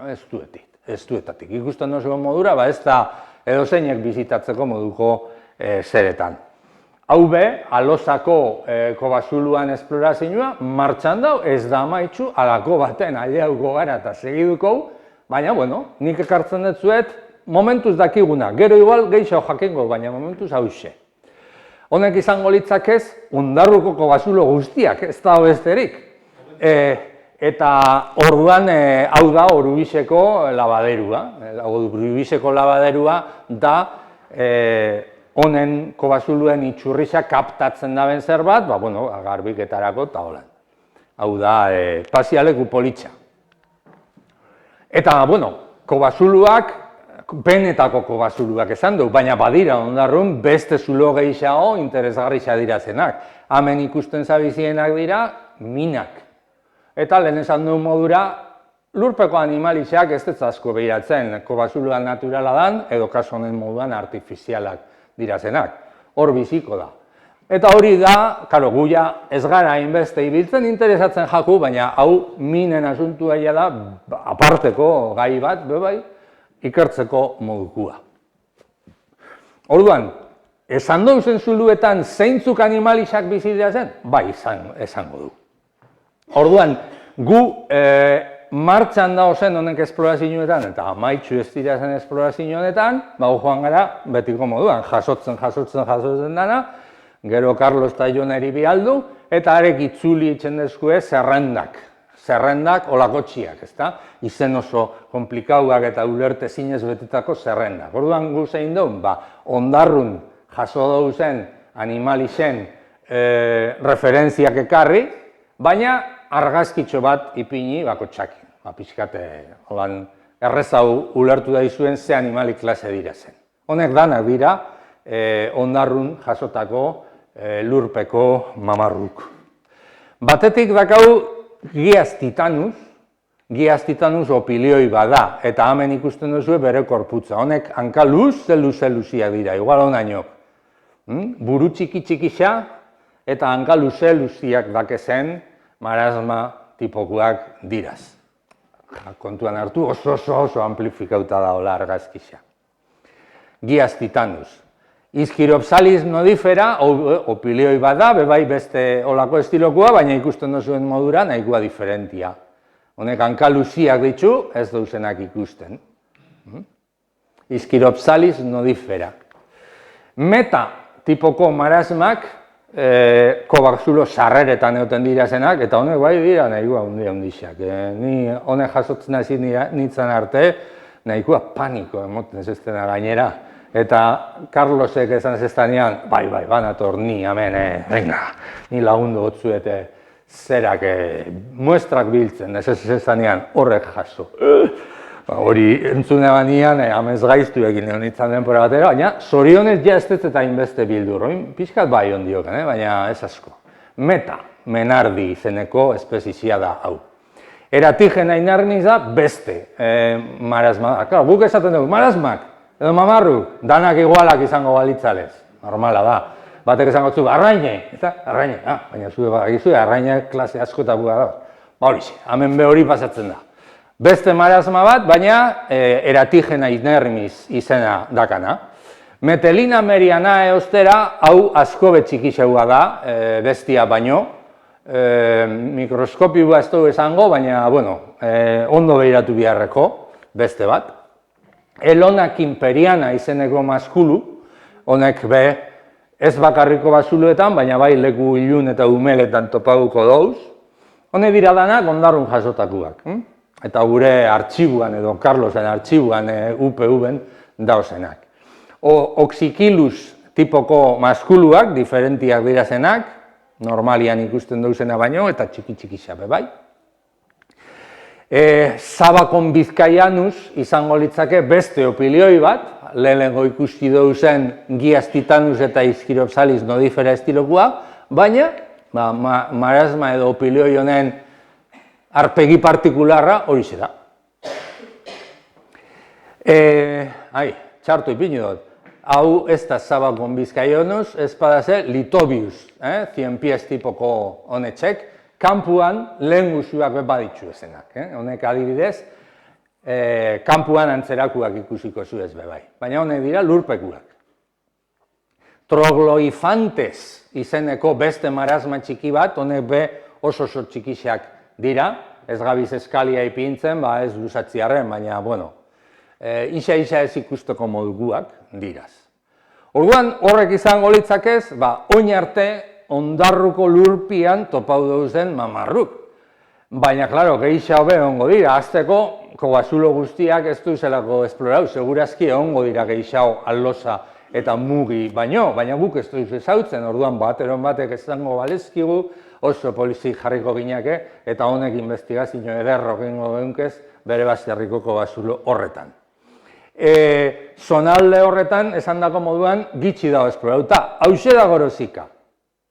ez duetatik. Ikusten duzuen modura, ez da edozeinek bizitatzeko moduko zeretan. Hau be, Alozako kobazuluan esplorazioa martxan dau, ez da amaitxu, alako baten aileauko gara eta segiduko, baina, nik ekartzen dutzuet, momentuz dakiguna, gero igual gehiago jakingo, baina momentuz hauxe. Honek izango litzakez, Ondarruko kobazulo guztiak, ez da besterik. Eta orduan, hau da Orubixeko labaderua. Orubixeko labaderua da, honen kobazuluen itxurrixa kaptatzen daben zerbait, garbiketarako eta holan. Hau da, pasialeku politxa. Eta, kobazuluak, benetako kobazuluak esan du, baina badira Ondarrun beste zulo gehiago interesgarrixa dira zenak. Hemen ikusten zabizienak dira, minak. Eta lehen esan duen modura, lurpeko animalixak ez dut asko behiratzen, kobazuluan naturala dan, edo kaso honen moduan artifizialak dira zenak. Hor biziko da. Eta hori da, karo, guia ez gara hainbeste ibiltzen interesatzen jaku, baina hau minen asuntua da, aparteko gai bat, bebai, ikertzeko modukua. Orduan, esan duzen zuluetan zeintzuk animalixak bizi dira zen? Bai, esango du. Orduan, gu martxan dago zen honek esplorazioetan, eta amaitxu ez dira zen esplorazioetan, joan gara, betiko moduan, jasotzen dana, gero Carlos eta Joneri bialdu, eta arek itzuli itzen dezkue zerrendak olakotxiak, ezta? Izen oso komplikauak eta ulerte zinez betetako zerrendak. Orduan gu zein duen, Ondarrun jaso dauzen animalixen referentziak ekarri, baina argazkitxo bat ipini bakotxakin. Pixkate, errezau ulertu daizuen ze animali klase dira zen. Honek danak dira, ondarrun jasotako lurpeko mamarruk. Batetik dakau Giaz titanus opilioi bada, eta hemen ikusten duzu bere korputza. Honek hanka luze-luziak dira, igual honainok. Buru txiki-txikixa eta hanka luze-luziak dakezen marasma tipokuak diraz. Kontuan hartu oso amplifikauta da hola argazkixa. Giaz titanus. Ischyropsalis nodifera, opilioi bada, bebai beste olako estilokoa, baina ikusten duzuen modura nahikoa diferentia. Honek hanka luziak ditzu, ez dauzenak ikusten. Ischyropsalis nodifera. Meta tipoko marasmak, kobazulo sarreretan egoten dira zenak, eta honek bai dira nahikoa hundixak. Ni honek jasotzen hasi nintzen arte, nahikoa paniko emoten ez eztena gainera. Eta Carlosek esan ez eztanean, bai, banator ni, hemen, venga, ni lagundu gotzuete zerak muestrak biltzen, ez eztanean horrek jaso. Hori entzune banian, amez gaiztu egin nintzen denpora batera, baina zorionez ja ez eta inbeste bildur, pixkat bai ondiokan, baina ez asko. Meta, menardi izeneko espezizia da hau. Eratigena inarniz da beste marasma. Guk esaten dugu, marasmak, edo mamarruk, danak igualak izango balitzalez, normala da. Batek esango zu, arraine, eta arraine, baina zue badakizu, arraine klase asko eta buga da. Horixe, hemen be hori pasatzen da. Beste marasma bat, baina eratigena inermiz izena dakana. Metelina meriana eostera, hau asko betxikixeua da, bestia baino. Mikroskopioa ez dugu esango, baina, ondo behiratu biharreko, beste bat. Elonak imperiana izeneko maskulu, honek be ez bakarriko basuluetan, baina bai leku ilun eta umeletan topaguko dauz. Honek dira danak ondarrun jasotakuak. Eta gure artxibuan edo Carlosen artxibuan UPV-en dauzenak. Oxykilus tipoko maskuluak, diferentiak dira zenak, normalian ikusten dauzena baino, eta txiki xabe bai. Sabakon bizkaianus izango litzake beste opilioi bat, lehenengo ikusti dauzen Giaz titanus eta Ischyropsalis nodifera estilokua, baina marasma edo opilioi honen arpegi partikularra horixe da. Txartu ipini dut. Hau ez da Sabakon bizkaianus, ez badaze Litobius, 100 pies tipoko honetxek, kanpuan lehen guzuak baditzu ezenak. Honek adibidez, kanpuan antzerakuak ikusiko zu ez bebai. Baina honek dira lurpekuak. Trogloifantes izeneko beste marasma txiki bat, honek be oso txikixak dira. Ez gabiz eskalia ipintzen, ez luzatziarren, baina, isa ez ikusteko moduguak diraz. Orduan horrek izango litzakez, oin arte ondarruko lurpian topau dauzen mamarruk. Baina, klaro, gehiago hobe ongo dira, azteko kobazulo guztiak ez du zelako esplorau, segurazki ongo dira gehiago allosa eta mugi baino, baina guk ez duzu ezautzen, orduan bateron batek ezango balezkigu, oso polizik jarriko gineke, eta honek investigazio ederro gengo geunkez, bere baserriko kobazulo horretan. Zonalde horretan, esan dako moduan, gitxi dago esplorauta. Hauxe da gorozika.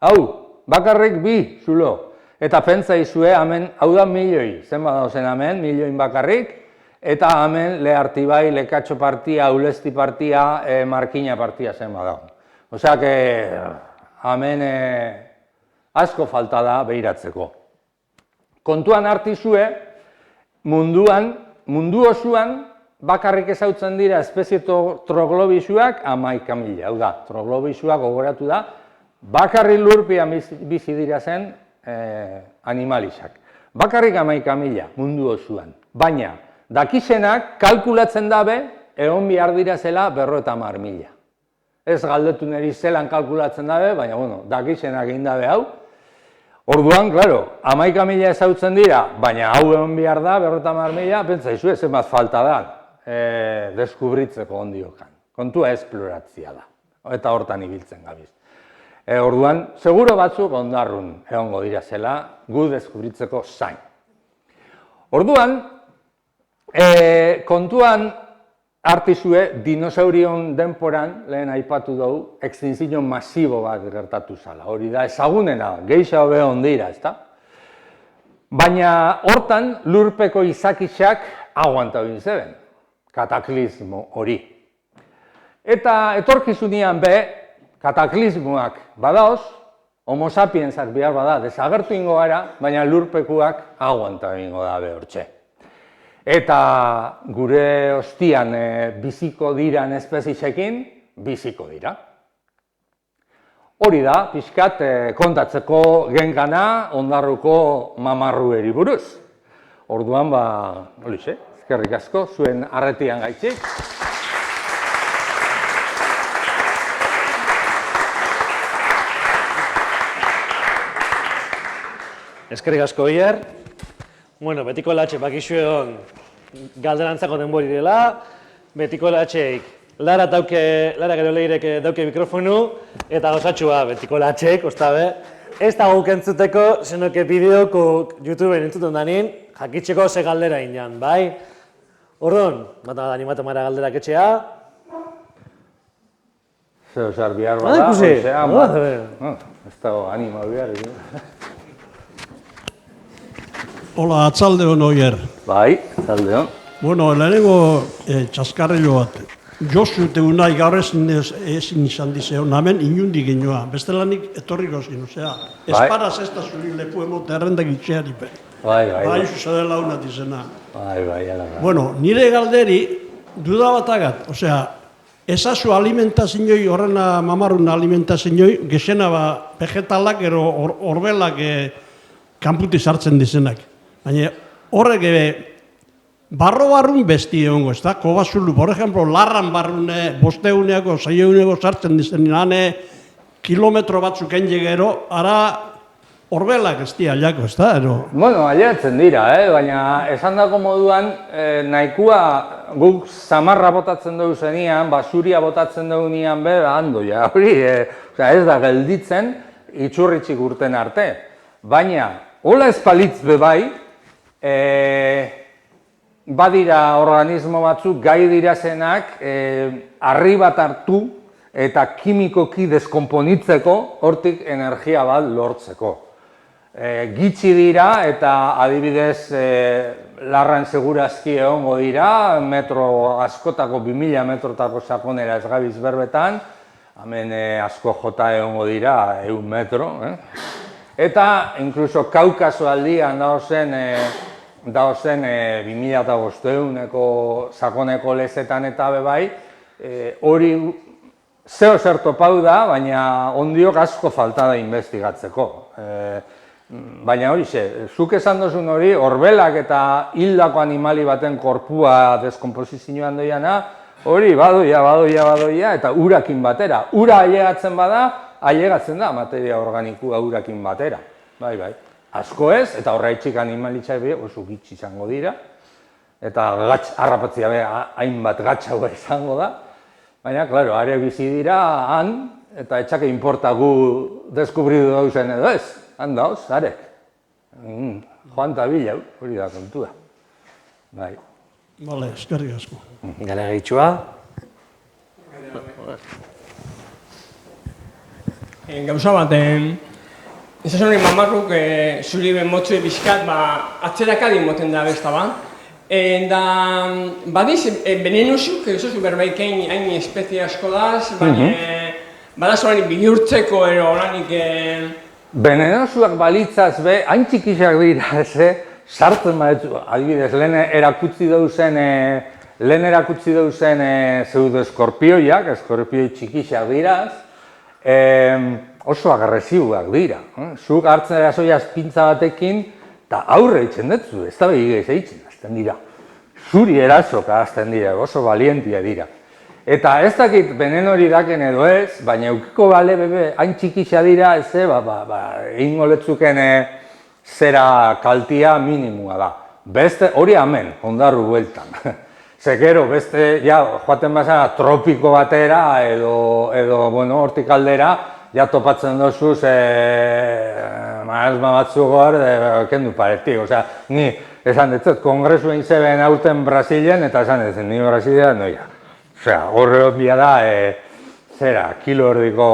Hau, bakarrik bi, zulo. Eta pentsa izue, hemen, hau da milioi. Zenba dauzen hemen, milioin bakarrik. Eta hemen, le artibai, le katxo partia, ulesti partia, markina partia zenba dago. Osea, hemen asko falta da behiratzeko. Kontuan hartizue, mundu osoan, bakarrik ezautzen dira espezie troglobisuak 11.000. Hau da, troglobisuak gogoratu da, bakarrik lurpian bizi dira zen animalizak. Bakarrik 11.000 mundu osoan. Baina, dakizenak kalkulatzen dabe, egon behar dira zela 50.000. Ez galdetu niri zelan kalkulatzen dabe, baina, dakizenak egin dabe hau. Orduan, klaro, 11.000 ezautzen dira, baina hau egon behar da, 50.000, pentsa izue, zenbat falta da, deskubritzeko ondiokan. Kontua esploratzia da. eta hortan ibiltzen gabiz. Orduan, seguro batzuk ondarrun egongo dira zela, gu deskubritzeko zain. Orduan, kontuan hartizue dinosaurion denporan, lehen aipatu dugu, extinzio masibo bat gertatu zala. Hori da, ezagunena, geixa hobe ondira, ezta? Baina hortan, lurpeko izakitxak aguanta egin zeben, kataklismo hori. Eta etorkizunean be, kataklismoak badaoz, homo sapiensak behar bada desagertu ingo gara, baina lurpekuak aguanta egingo da behortxe. Eta gure ostian biziko diran espezisekin, biziko dira. Hori da, pixkat kontatzeko gengana ondarruko mamarrueri buruz. Orduan, horixe, eskerrik asko, zuen arretian gaitxik. Eskerrik asko, Oier. Bueno, betiko latxe bakixu egon galderantzako denbori dela, betiko latxeik Lara gero lehirek dauke mikrofonu, eta gauzatxua betiko latxeik, ostabe, ez da guk entzuteko, zenoke bideoko YouTubeen entzuten danin, jakitxeko ze galdera inan, bai? Orduan, bat animatu mara galderak etxea. Zeo zar bihar bada, ez dago anima bihar. Hola, atzalde hon, Oier. Bai, atzalde hon. Bueno, lehenengo txaskarrilo bat. Josu eta unai gaur ezin izan dizeo, namen inundik inoa. Bestelanik etorriko zin, osea. Esparaz ez da zuri leku emote errendak itxeari pe. Bai. Bai, zuzadela unat izena. Bai, ala. Bueno, nire galderi duda bat agat, osea, ezazu alimentazioi, horrena mamarruna alimentazioi, gexena vegetalak ero horbelak kanputi sartzen dizenak. Baina horrek barro-barrun besti egongo, ez da? Kobazulu, por ejemplo, larran barrune, bosteuneako, saieuneko sartzen dizen, hane kilometro batzuk gero, ara horbelak ez di aliako, ez da? Bueno, aliatzen dira, baina esan dako moduan, nahikua guk zamarra botatzen dugu zenian, basuria botatzen dugu nian be, handoia, hori, ez da gelditzen, itxurritxik urten arte. Baina, hola espalitz be bai, badira organismo batzuk gai dirazenak harri bat hartu eta kimikoki deskonponitzeko hortik energia bat lortzeko. Gitxi dira eta adibidez larran segurazki egongo dira, metro askotako 2000 metrotako sakonera ez gabiz berbetan, hemen asko jota egongo dira 100 metro. Eta, inkluso, Kaukaso aldian daozen 2500-eko sakoneko lezetan eta bebai, hori zeo zer topau da, baina ondiok asko falta da investigatzeko. Baina hori zuk esan dozun hori, horbelak eta hildako animali baten korpua deskomposizioan doiana, hori badoia eta urakin batera. Ura ailegatzen bada, ailegatzen da materia organikoa urakin batera. Bai. Asko ez, eta horreitxik animalitzak oso gitxi izango dira. Eta harrapatzia hainbat gatxaua izango da. Baina, klaro, are bizi dira han, eta etxake inporta gu deskubridu dauzen edo ez. Han dauz, arek. Joan eta bilau, hori da kontua. Bai. Bale, eskerrik asko. Gale gehitxua. Gauza bat, ez da zorin mamarruk zuri motzu bizkat atzerakadin moten da besta ba. Da, badiz, benenuzuk, ez zu berbaikein hain espezie asko daz, baina bada zoranik bihurtzeko ero oranik... Benenosuak balitzaz be, hain txikisak dira, sartzen badetzu, adibidez, lehen erakutsi dauzen pseudo-eskorpioiak, eskorpioi txikisak diraz, oso agresiboak dira. Zuk hartzen erasoiaz pintza batekin, eta aurre itzen dutzu, ez da behigez eitzen, azten dira. Zuri erasoka azten dira, oso balientia dira. Eta ez dakit benen hori daken edo ez, baina eukiko bale bebe, hain txikisa dira, ez egin goletzuken zera kaltia minimua da. Beste hori hemen, ondarru bueltan. Ze gero, beste, ja, joaten bazara tropiko batera edo bueno, hortik aldera, ja topatzen dozu, marazma batzuk hor, kendu paretik. Osea, ni esan detzet, kongresu egin zeben aurten Brasilen, eta esan detzet, ni Brasilia, noia. Osea, horre onbia da, kilo erdiko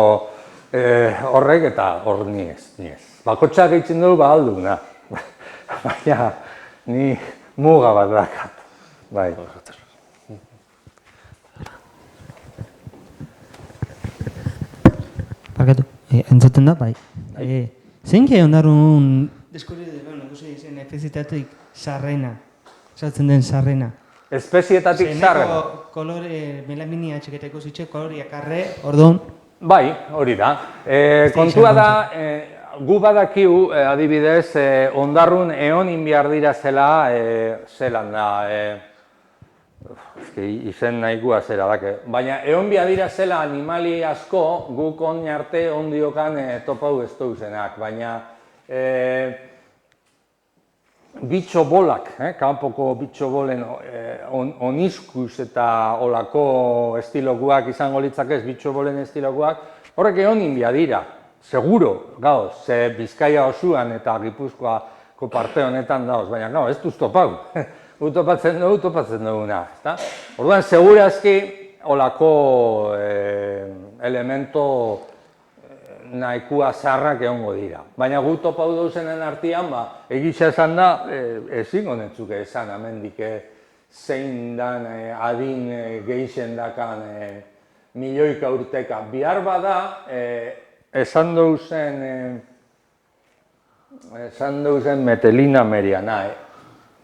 horrek, eta hor ni ez. Bakotxak egiten dugu, alduna. Baina, ni muga bat dakat. Bai. Barkatu, entzuten da, bai. Zein gehi ondarun deskubritu dut, ikusi zen espezitatik sarrena, sartzen den sarrena. Espezietatik sarrena? Kolore, melaminia txeketeko zitxe, koloriak arre, orduan. Bai, hori da. Kontua da, gu badakiu, adibidez, ondarrun eonin behar dira zela, zelan da, izen nahikoa zera dake. Baina egon behar dira zela animali asko guk on arte ondiokan topau ez duzenak. Baina bitxo bolak, kanpoko bitxo bolen oniskus eta olako estilokuak izango litzakez, bitxo bolen estilokuak, horrek eonin behar dira. Seguro, gauz, ze Bizkaia osuan eta Gipuzkoako parte honetan dauz, baina ez duz topau. Topatzen duguna, ezta? Orduan, segurazki, olako elemento nahikoa zaharrak egongo dira. Baina gu topau dauzenen artean, egitza esan da, ezin honetzuke esan, hemendik zein dan adin gehixen dakan milioika urteka. Bihar bada, esan duzen metelina meriana,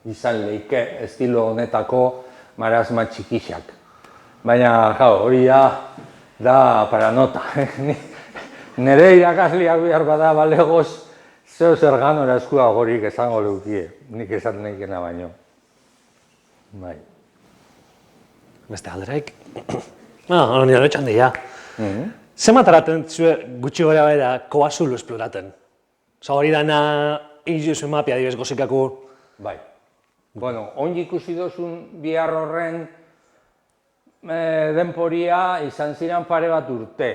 izan leike estilo honetako marazma txikixak. Baina, hori da paranota. Nere irakasleak behar bada balegoz, zeo zer ganora eskua gorik esango leukie, nik esan nahikena baino. Bai. Beste alderaik. Hori hori txan dira. Zemat araten zue gutxi gara bera koazulu esploraten? Hori dana, izuzu mapia dibes gozikako. Bai. Bueno, ongi ikusi dozun bihar horren denporia izan ziren pare bat urte.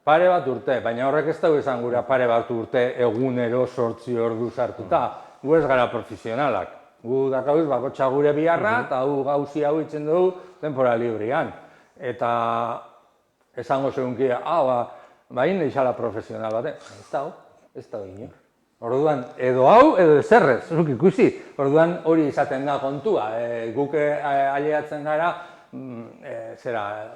Pare bat urte, baina horrek ez dugu esan gura pare bat urte egunero 8 ordu sartuta. Gu ez gara profesionalak. Gu dakauz bakotxa gure biharra eta gauzi hau itzen dugu denpora librian. Eta esango zeunkia, bain deixala profesional bate. Ez da inor. Orduan, edo hau, edo ezerrez, zuk ikusi. Orduan, hori izaten da kontua. Guk aliatzen gara,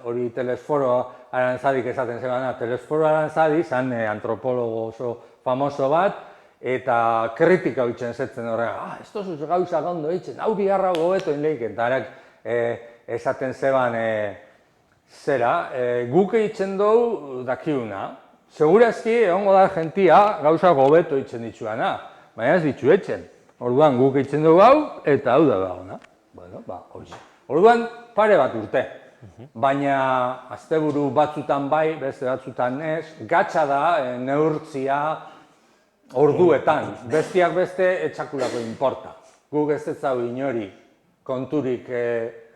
hori Telesforo Arantzadik esaten zegana. Telesforo Arantzadi zan antropologo oso famoso bat, eta kritika hoitzen zetzen horrega. Ez tozuz gauza gondo hitzen, hau biharra gobeto inleiken. Eta harak esaten zeban, guk hitzen dugu dakiuna. Segurazki, egongo da jentia gauza gobeto hitzen ditzuana, baina ez ditzu etzen. Orduan guk hitzen dugu hau, eta hau da dagoena. Bueno, hoxe. Orduan, pare bat urte. Baina, asteburu batzutan bai, beste batzutan ez, gatsa da, neurtzia orduetan. Bestiak beste, etxakulako inporta. Guk ez zau inori konturik,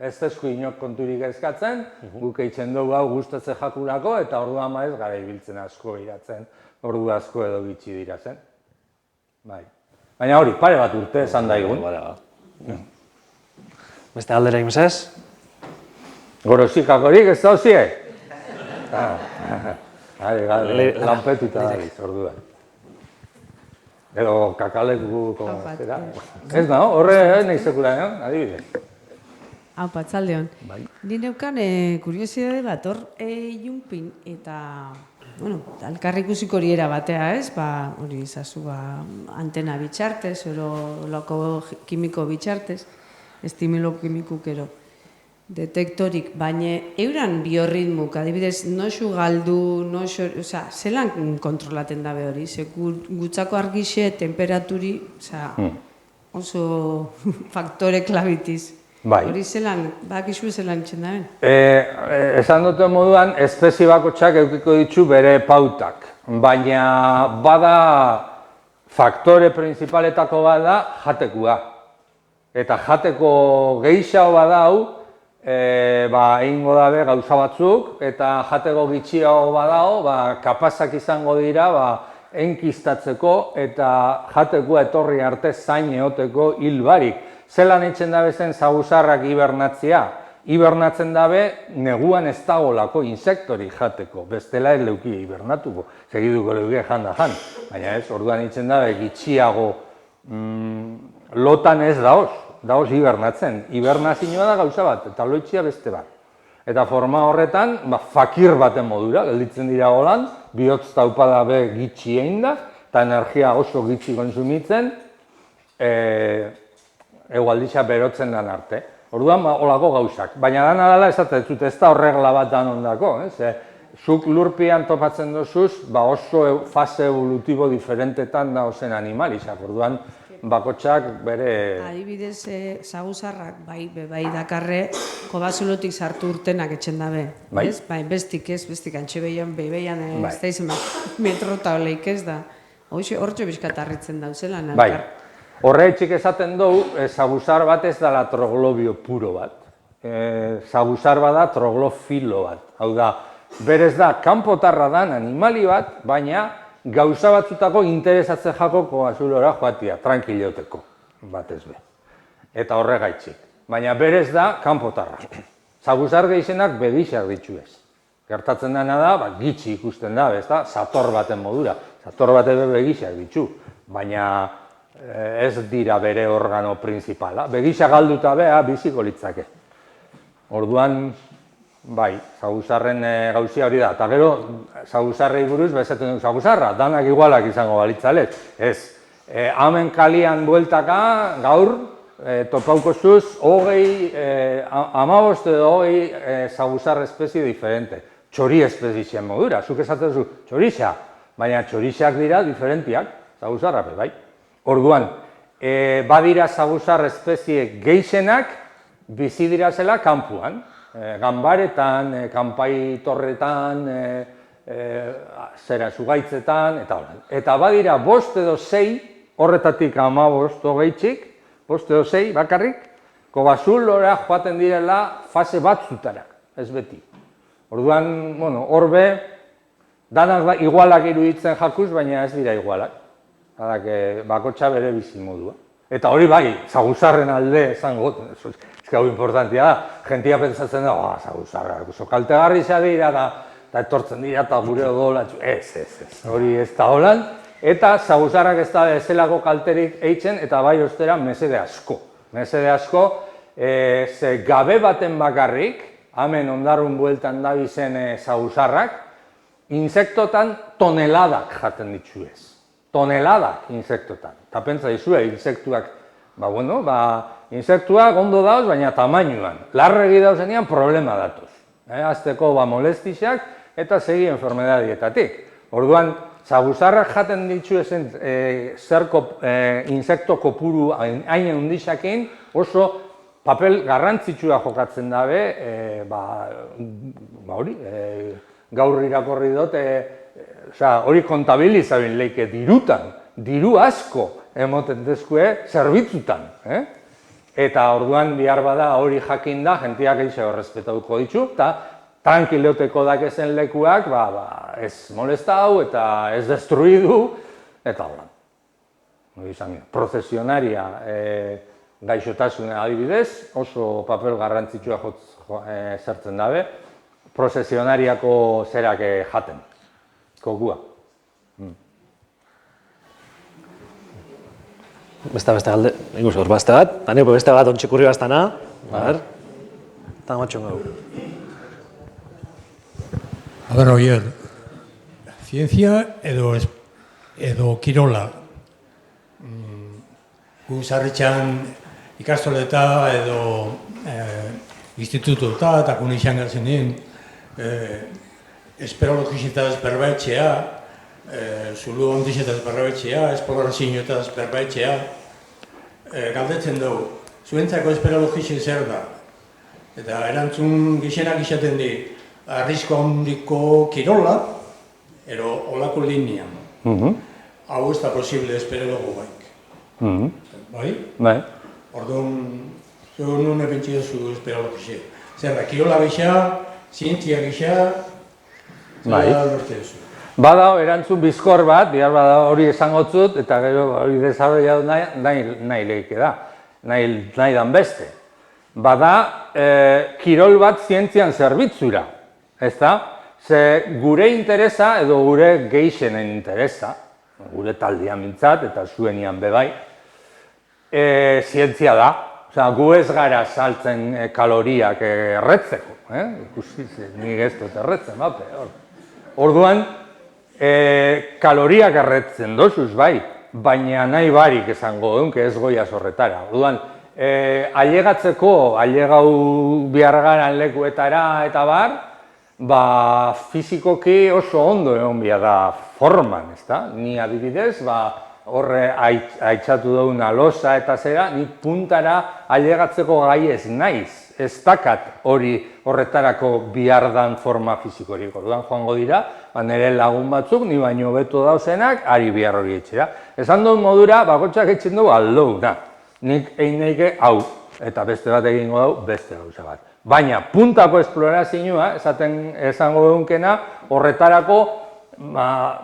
ez dezku inok konturik eskatzen, guk eitzen dugu hau gustatze jakulako, eta orduan maiz gara ibiltzen asko iratzen, ordu asko edo bitxi dira zen. Baina hori, pare bat urte esan daigun. Beste aldera imesez? Gorosikakorik ez dauzie? Lanpetuta daliz, orduan. Edo kakaleku konzera. Ez da, horre nahi sekula, adibidez. Hau, patzaldeon. Ni neukan kuriosidade bat, hor junpin eta, alkarri ikusiko hori era batea ez, hori izazu antena bitxartez, loko kimiko bitxartez, estimilo kimikuk ero detektorik, baina euran biorritmuk, adibidez, noxu galdu, zelan kontrolaten dabe hori, gutzako argixe, temperaturi, oso faktore klabitiz. Hori zelan, bakizu zelan itxen daben? Esan duten moduan, espezie bakotxak eukiko ditu bere pautak, baina bada faktore principaletako bada jatekua. Eta jateko gehiago badau, egingo dabe gauza batzuk, eta jateko gitxiago badao, kapazak izango dira, enkistatzeko eta jatekoa etorri arte zain eoteko hil barik. Zelan eitzen dabe zen saguzarrak hibernatzea? Hibernatzen dabe neguan ez dagolako insektori jateko, bestela ez leukie hibernatuko, segiduko leukie jan. Baina ez, orduan eitzen dabe gitxiago lotan ez daoz hibernatzen. Hibernazioa da gauza bat, eta loitzia beste bat. Eta forma horretan, fakir baten modura, gelditzen dira holan, bihotz taupada be gitxi egin da, eta energia oso gitxi konsumitzen, egualditza berotzen dan arte. Orduan, holako gauzak. Baina dana dela esaten dut, ez da horregla bat dan ondako, zuk lurpian topatzen dozuz, oso fase evolutibo diferentetan dauzen animalizak. Orduan, bakotxak bere... Adibidez, saguzarrak, bai dakarre, kobazulotik sartu urtenak etxen dabe. Bestik antxe behian, ez da izan metro eta oleik ez da. Hortxo bizkat harritzen dauzela. Horretxik esaten dugu, saguzar bat ez dela troglobio puro bat. Saguzar bat da troglofilo bat. Hau da, berez da, kanpotarra dan animali bat, baina gauza batzutako interesatze jako kobazulora joatia, tranquilioteko, batez be. Eta horregaitxik. Baina berez da, kanpotarra. Saguzar gehienak begixak dituez. Gertatzen dena da, gitxi ikusten da, ez da, sator baten modura. Sator baten begixak ditu, baina ez dira bere organo principala. Begixak galduta beha biziko litzake. Orduan, saguzarren gauzia hori da. Eta gero, saguzarrei buruz, bezaten dut saguzarra, danak igualak izango balitzalet. Ez, hemen kalian bueltaka, gaur, topauko zuz, 15 edo 20 saguzar espezie diferente. Txori espezien modura, zuk esaten zu, txorixa, baina txorixak dira diferentiak, saguzarrape, bai. Orduan, badira saguzar espezie gehienak bizi dira zela kanpuan. Ganbaretan, kanpai torretan, zugaitzetan, eta hola. Eta badira 5 edo 6, horretatik 15 hogeitik, 5 edo 6 bakarrik, kobazulora joaten direla fase batzutara, ez beti. Orduan, horbe, danak igualak iruditzen jakuz, baina ez dira igualak. Bakotxa bere bizi modua. Eta hori saguzarren alde esango, ez hau importantia da, jentia pentsatzen da, saguzarrak, oso kaltegarri dira, eta etortzen dira, eta gure odolatxu, ez, hori ez da holan, eta saguzarrak ez da ezelako kalterik eitzen, eta bai ostera mesede asko. Mesede asko, ze gabe baten bakarrik, hemen ondarrun bueltan dabizen saguzarrak, insektotan toneladak jaten dituez. Toneladak insektotan. Eta pentsa dizue, insektuak, insektuak ondo dauz, baina tamainuan. Larregi dauzenean problema datoz. Azteko molestixak eta segi enfermedadietatik. Orduan, saguzarrak jaten dituezen insekto kopuru hain hundixakin oso papel garrantzitsua jokatzen dabe, gaur irakorri dut, hori kontabilizabin leike dirutan, diru asko emoten dezkue zerbitzutan. Eta orduan bihar bada hori jakin da, jentiak eixe horrezpetauko ditu, eta tranquiloteko dakezen lekuak ez molestau eta ez destruidu, eta horan. Prozesionaria gaixotasuna adibidez, oso papel garrantzitsua zertzen dabe, prozesionariako zerak jaten. Kokua. Beste galde, ingus hor beste bat, eta beste bat ontxikurri bastana, eta matxon gau. A ver, Oyer, ciencia edo kirola. Gu zarritxan ikastoleta edo institututa eta kunixan gertzen esperologizitaz berbaitzea, zulu ondixetaz berbaitzea, esplorazioetaz berbaitzea, galdetzen dugu, zuentzako esperologizia zer da? Eta erantzun gixenak izaten di, arrisko handiko kirola, ero olako linean. Hau ez da posible esperologo baik. Bai? Bai. Orduan, zuen nune pentsi duzu esperologizia. zer da, kirola gisa, zientzia gisa, Bai. zer da lortu duzu. Bada erantzun bizkor bat, bihar bada hori esango zut, eta gero hori desarrollatu nahi lehike da, nahi dan beste. Bada, kirol bat zientzian zerbitzura, ez da? Ze gure interesa edo gure geixenen interesa, gure taldean mintzat eta zuenian bebai, zientzia da. Osea, gu ez gara saltzen kaloriak erretzeko, ikusi nik ez dut erretzen, bape, orduan, kaloriak erretzen dozuz, bai, baina nahi barik esango duen, ez goia horretara. Orduan, ailegatzeko, ailegau bihargaran lekuetara eta bar, ba, fizikoki oso ondo egon bia da forman, ezta? Ni adibidez, ba, horre aitzatu duguna losa eta zera, ni puntara ailegatzeko gai ez naiz. Ez dakat hori horretarako bihardan forma fizikorik. Orduan joango dira, nire lagun batzuk, ni baino beto dauzenak, ari bihar hori etxera. Esan duen modura, bakotxak etxen dugu aldouna. Nik egin nahike hau, eta beste bat egingo dau, beste gauza bat. Baina, puntako esplorazioa, esango dunkena, horretarako,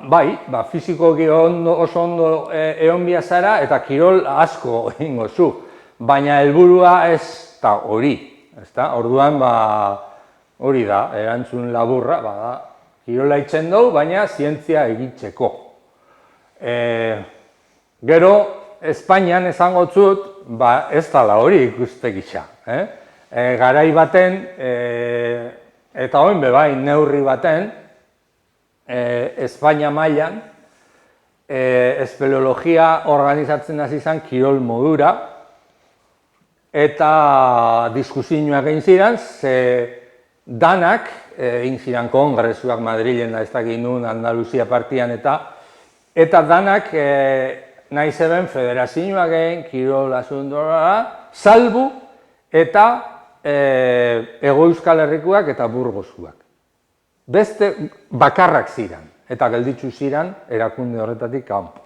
bai, fizikoki oso ondo egon biazara, eta kirol asko egingo zu. Baina helburua ez da hori. Orduan, hori da, erantzun laburra, kirola itzen dugu, baina zientzia egitzeko. Gero, Espainian esango zut, ez dala hori ikuste gisa. Garai baten, eta oin bebai neurri baten, Espainia mailan, espeleologia organizatzen hasi zen kirol modura, eta diskusioak egin ziren, ze danak, egin ziren kongresuak Madrilen da ez dakit nun, Andaluzia partian eta danak nahi zeben federazioak egin, kirol asundora, salbu eta Hego Euskal Herrikoak eta Burgosuak. Beste bakarrak ziren, eta gelditzu ziren erakunde horretatik kanpo.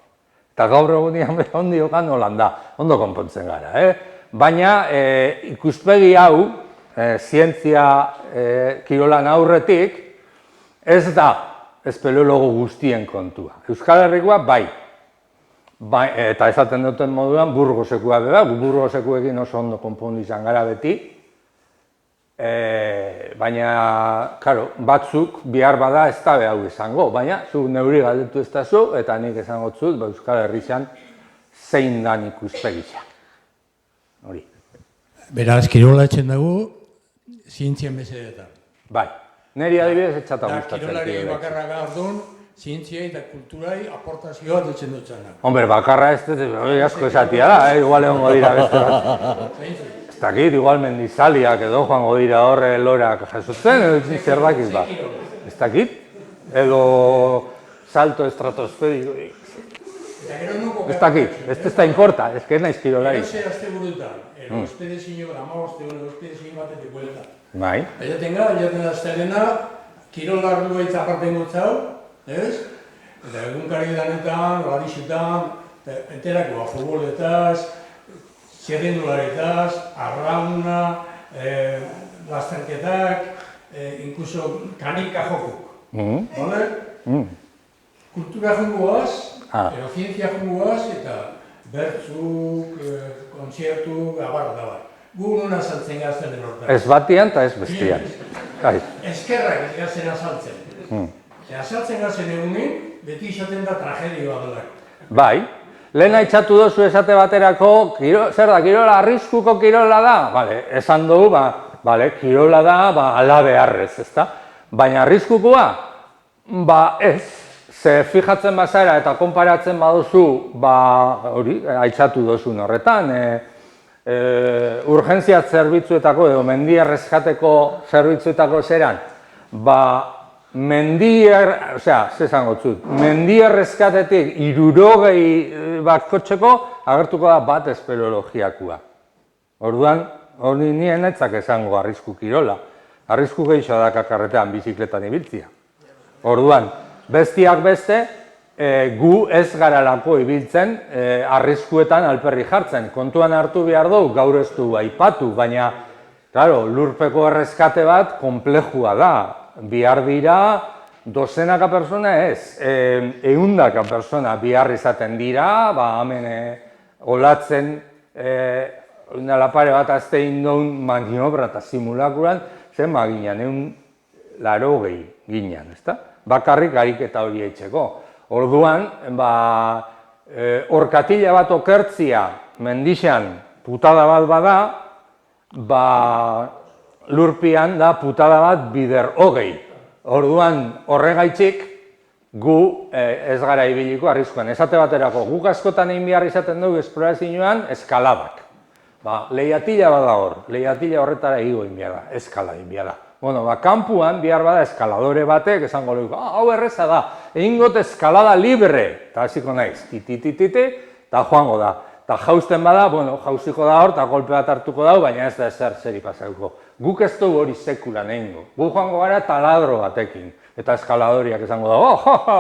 Eta gaur egunean ondiokan Holanda, ondo konpontzen gara, Baina ikuspegi hau, zientzia kirolan aurretik, ez da espeleologo guztien kontua. Euskal Herrikoa bai, eta esaten duten moduan Burgosekoa beba, Burgosekuekin oso ondo konpondu izan gara beti, baina, karo, batzuk bihar bada ez da hau izango, baina zuk neuri galdetu ez da zu, eta nik esango zut, Euskal Herrian zein dan ikuspegisa. Hori. Beraz, kirola etxen dugu, zientzian mesedetan. Bai, niri adibidez etxata gustatzen. Kirolari bakarra gardun, zientziai eta kulturai aportazioa dutzen dutzena. Hombre, bakarra ez dut, asko esatia da, igual egongo dira beste bat. Ez dakit, igual mendizaliak edo joango dira horre lorak jasotzen, edo zer dakit ba. Ez dakit, edo salto estratosfériko. Ez dakit, ez da inkorta, ez que ez naiz kirolari. Ero zer azte burutan, ospedezio, amabozte ospedezio batetik buelta. Bai. Jaten da aztelena, kirolardu eitz aparten gutzau, ez? Eta egunkari danetan, radixutan, enterako futboletaz, txerrendularetaz, arrauna, lasterketak, inkluso kanika jokuk. Bale? Kultura jongoaz, edo zientzia jongoaz, eta bertzuk, kontzertu, abar. Gu nuna azaltzen gazten den hortan. Ez batian eta ez bestian. Eskerrak ez gazten azaltzen. Azaltzen gazten egunen, beti izaten da tragedia dela. Bai. Lehen aitzatu dozu esate baterako, zer da, kirola, arriskuko kirola da? Bale, esan dugu, kirola da, ala beharrez, ezta? Baina arriskukoa? Ez. Ze fijatzen bazara eta konparatzen baduzu, hori, aitzatu dozun horretan, urgentzia zerbitzuetako edo mendia erreskateko zerbitzuetako zeran, mendia erreskatetik 60 bat kotxeko agertuko da bat espeleologiakoa. Orduan, hori nien etzak esango arrisku kirola. Arrisku gehiago da kakarretean bizikletan ibiltzia. Orduan, bestiak beste, gu ez garalako ibiltzen arriskuetan alperri jartzen. Kontuan hartu behar dugu, gaur ez du aipatu, baina Claro, lurpeko erreskate bat komplejua da. Bihar dira, dozenaka persona ez, ehundaka persona bihar izaten dira, hemen olatzen, pare bat azte indoun maniobra eta simulakuran, zen ginen, 180 ginen, ezta? Bakarrik ariketa hori etxeko. Orduan, orkatila bat okertzia mendixan putada bat bada, lurpian da putada bat bider 20. Orduan horregaitzik gu ez gara ibiliko arriskuan. Esate baterako, guk askotan egin behar izaten dugu esplorazioan eskaladak. Lehiatila bada hor, lehiatila horretara igo egin behar da, eskala egin behar da. Bueno, kanpuan bihar bada eskaladore batek, esango dugu, hau erreza da, egin got eskalada libre, eta hasiko naiz, tititititi, eta joango da. Eta jausten bada, bueno, jauziko da hor, eta kolpe bat hartuko dau, baina ez da ezer zeri pasauko. Guk ez dugu hori sekulan egingo. Guk joango gara taladro batekin, eta eskaladoriak esango da,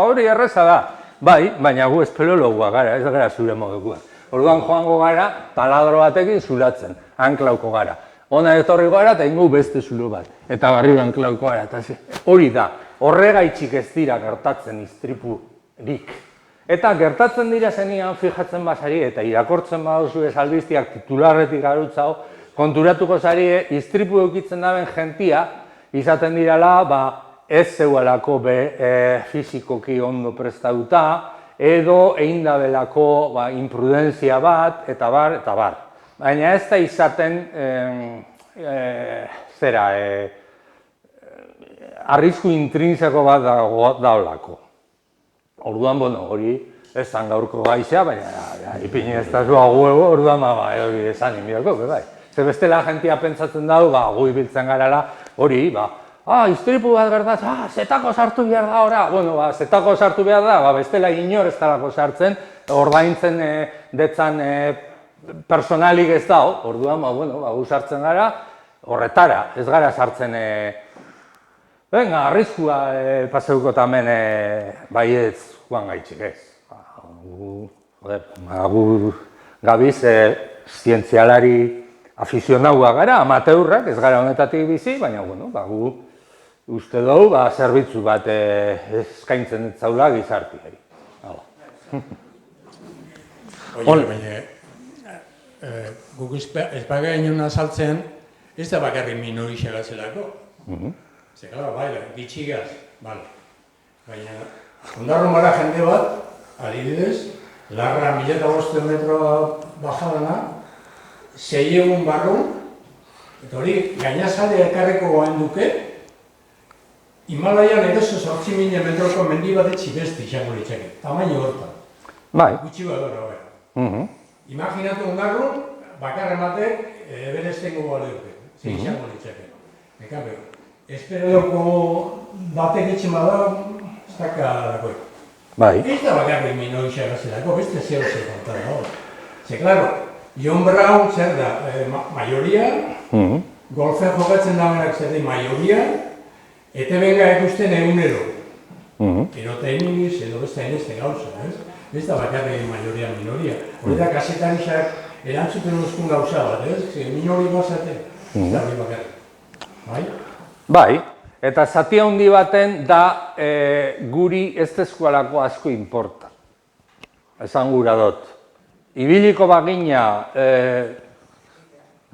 hori erreza da. Bai, baina gu espeleologua gara, ez gara zure modukoa. Orduan joango gara taladro batekin zulatzen, anklauko gara. Ona etorri gara eta ingo beste zulo bat, eta barri anklauko gara. Hori da, horregaitxik ez dira gertatzen istripurik. Eta gertatzen dira zenian fijatzen bazari eta irakortzen baduzu ez albiztiak titularretik garutzau, konturatuko zari istripu eukitzen daben jentia izaten dirala ez zeualako fizikoki ondo prestatuta edo egin dabelako imprudenzia bat eta bar, eta bar. Baina ez da izaten arrisku intrinseko bat daolako. Orduan, hori ez zan gaurko gaixea, baina ipini ez da zua guego, orduan hori esan inbiako, bai. Ze bestela jentia pentsatzen dau, gu ibiltzen garala, hori, istripu bat gertatzen, zetako sartu behar da ora. Bueno, zetako sartu behar da, bestela inor ez dalako sartzen, ordaintzen detzan personalik ez dao, orduan, gu sartzen gara, horretara, ez gara sartzen venga, arriskua paseuko tamen baietz joan gaitxik ez. Gu gabiz zientzialari afizionaua gara, amateurrak, ez gara honetatik bizi, baina gu uste dugu zerbitzu bat eskaintzen ditzaula gizartiari. Baina, guk ez baga inoen azaltzen, ez da bakarri minorixea gazelako. Ze, klar, gitxigaz, bale. Baina, ondarrun gara jende bat, adibidez, larra 1500 metro bajadana, 6 egun barrun, eta hori, gainazale ekarriko goen duke, Himalaian eroso 8.000 metroko mendi bat etxibesti izango litzake, tamaino hortan. Bai. Gutxi bat gara. Imaginatu ondarrun, bakar ematek, berestengo baleuke, ze izango litzake. Ekabe, espeleoko batek etxema da, ez daka dakoik. Bai. Ez da bakarrik minoixea gazelako, beste zeo ze kontan da. Ze, klaro, John Brown zer da, maioria, golfen jokatzen dagoenak zer da maioria, eta benga ikusten egunero. Ero teknikiz, edo beste haineste gauza, ez? Ez da bakarrik maioria, minoria. Hori da, kasetarisak erantzuten uzkun gauza bat, ez? Minori bazate, ez da hori bakarrik. Bai? Bai, eta zati handi baten da guri ez eskualako asko inporta. Esan gura dut. Ibiliko bagina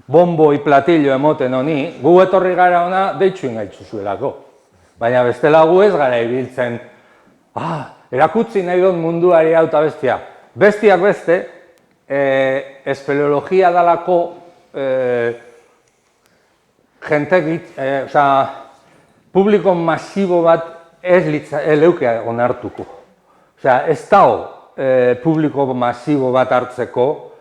bombo y platillo emoten honi, gu etorri gara ona deitxu ingaitzu zuelako. Baina bestela gu ez gara ibiltzen, erakutsi nahi dut munduari hau eta bestia. Bestiak beste, espeleologia dalako publiko masibo bat ez leuke onartuko. Ez dago publiko masibo bat hartzeko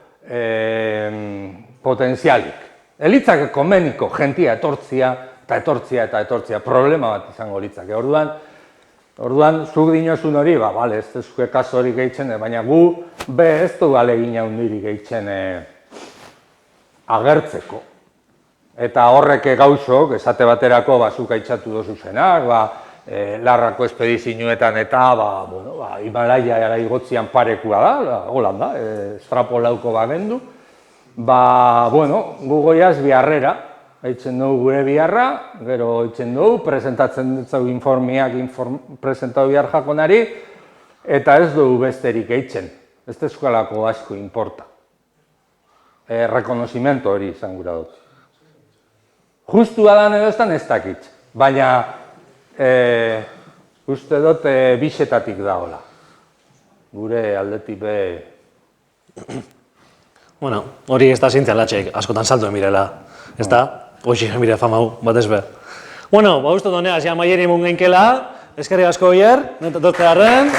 potentzialik. Elitzake komeniko jentia etortzia eta etortzia problema bat izango litzake. Orduan, zuk dinozun hori, bale, ez zuke kaso hori gehitzen, baina gu ez du alegina hundirik gehitzen agertzeko. Eta horrek gauzok, esate baterako zuk aitzatu dozu zenak, larrako espedizioetan eta Himalaia igotzian parekua da, holan da, estrapolauko bagendu. Gu goiaz biharrera, eitzen dugu gure biharra, gero eitzen dugu, presentatzen dugu informiak presentatu bihar jakonari, eta ez dugu besterik eitzen. Ez eskalako asko importa. Rekonozimento hori izan gura dut. Justu badan edo ez dakit, baina uste dut bisetatik dagoela. Gure aldetik be... Bueno, hori ez da zintzen latxek, askotan salto emirela, ez da? Hoxi emire famau, bat ez be. Bueno, ba uste donea, zia maieri mungeinkela, eskerrik asko hier, netatotzearen.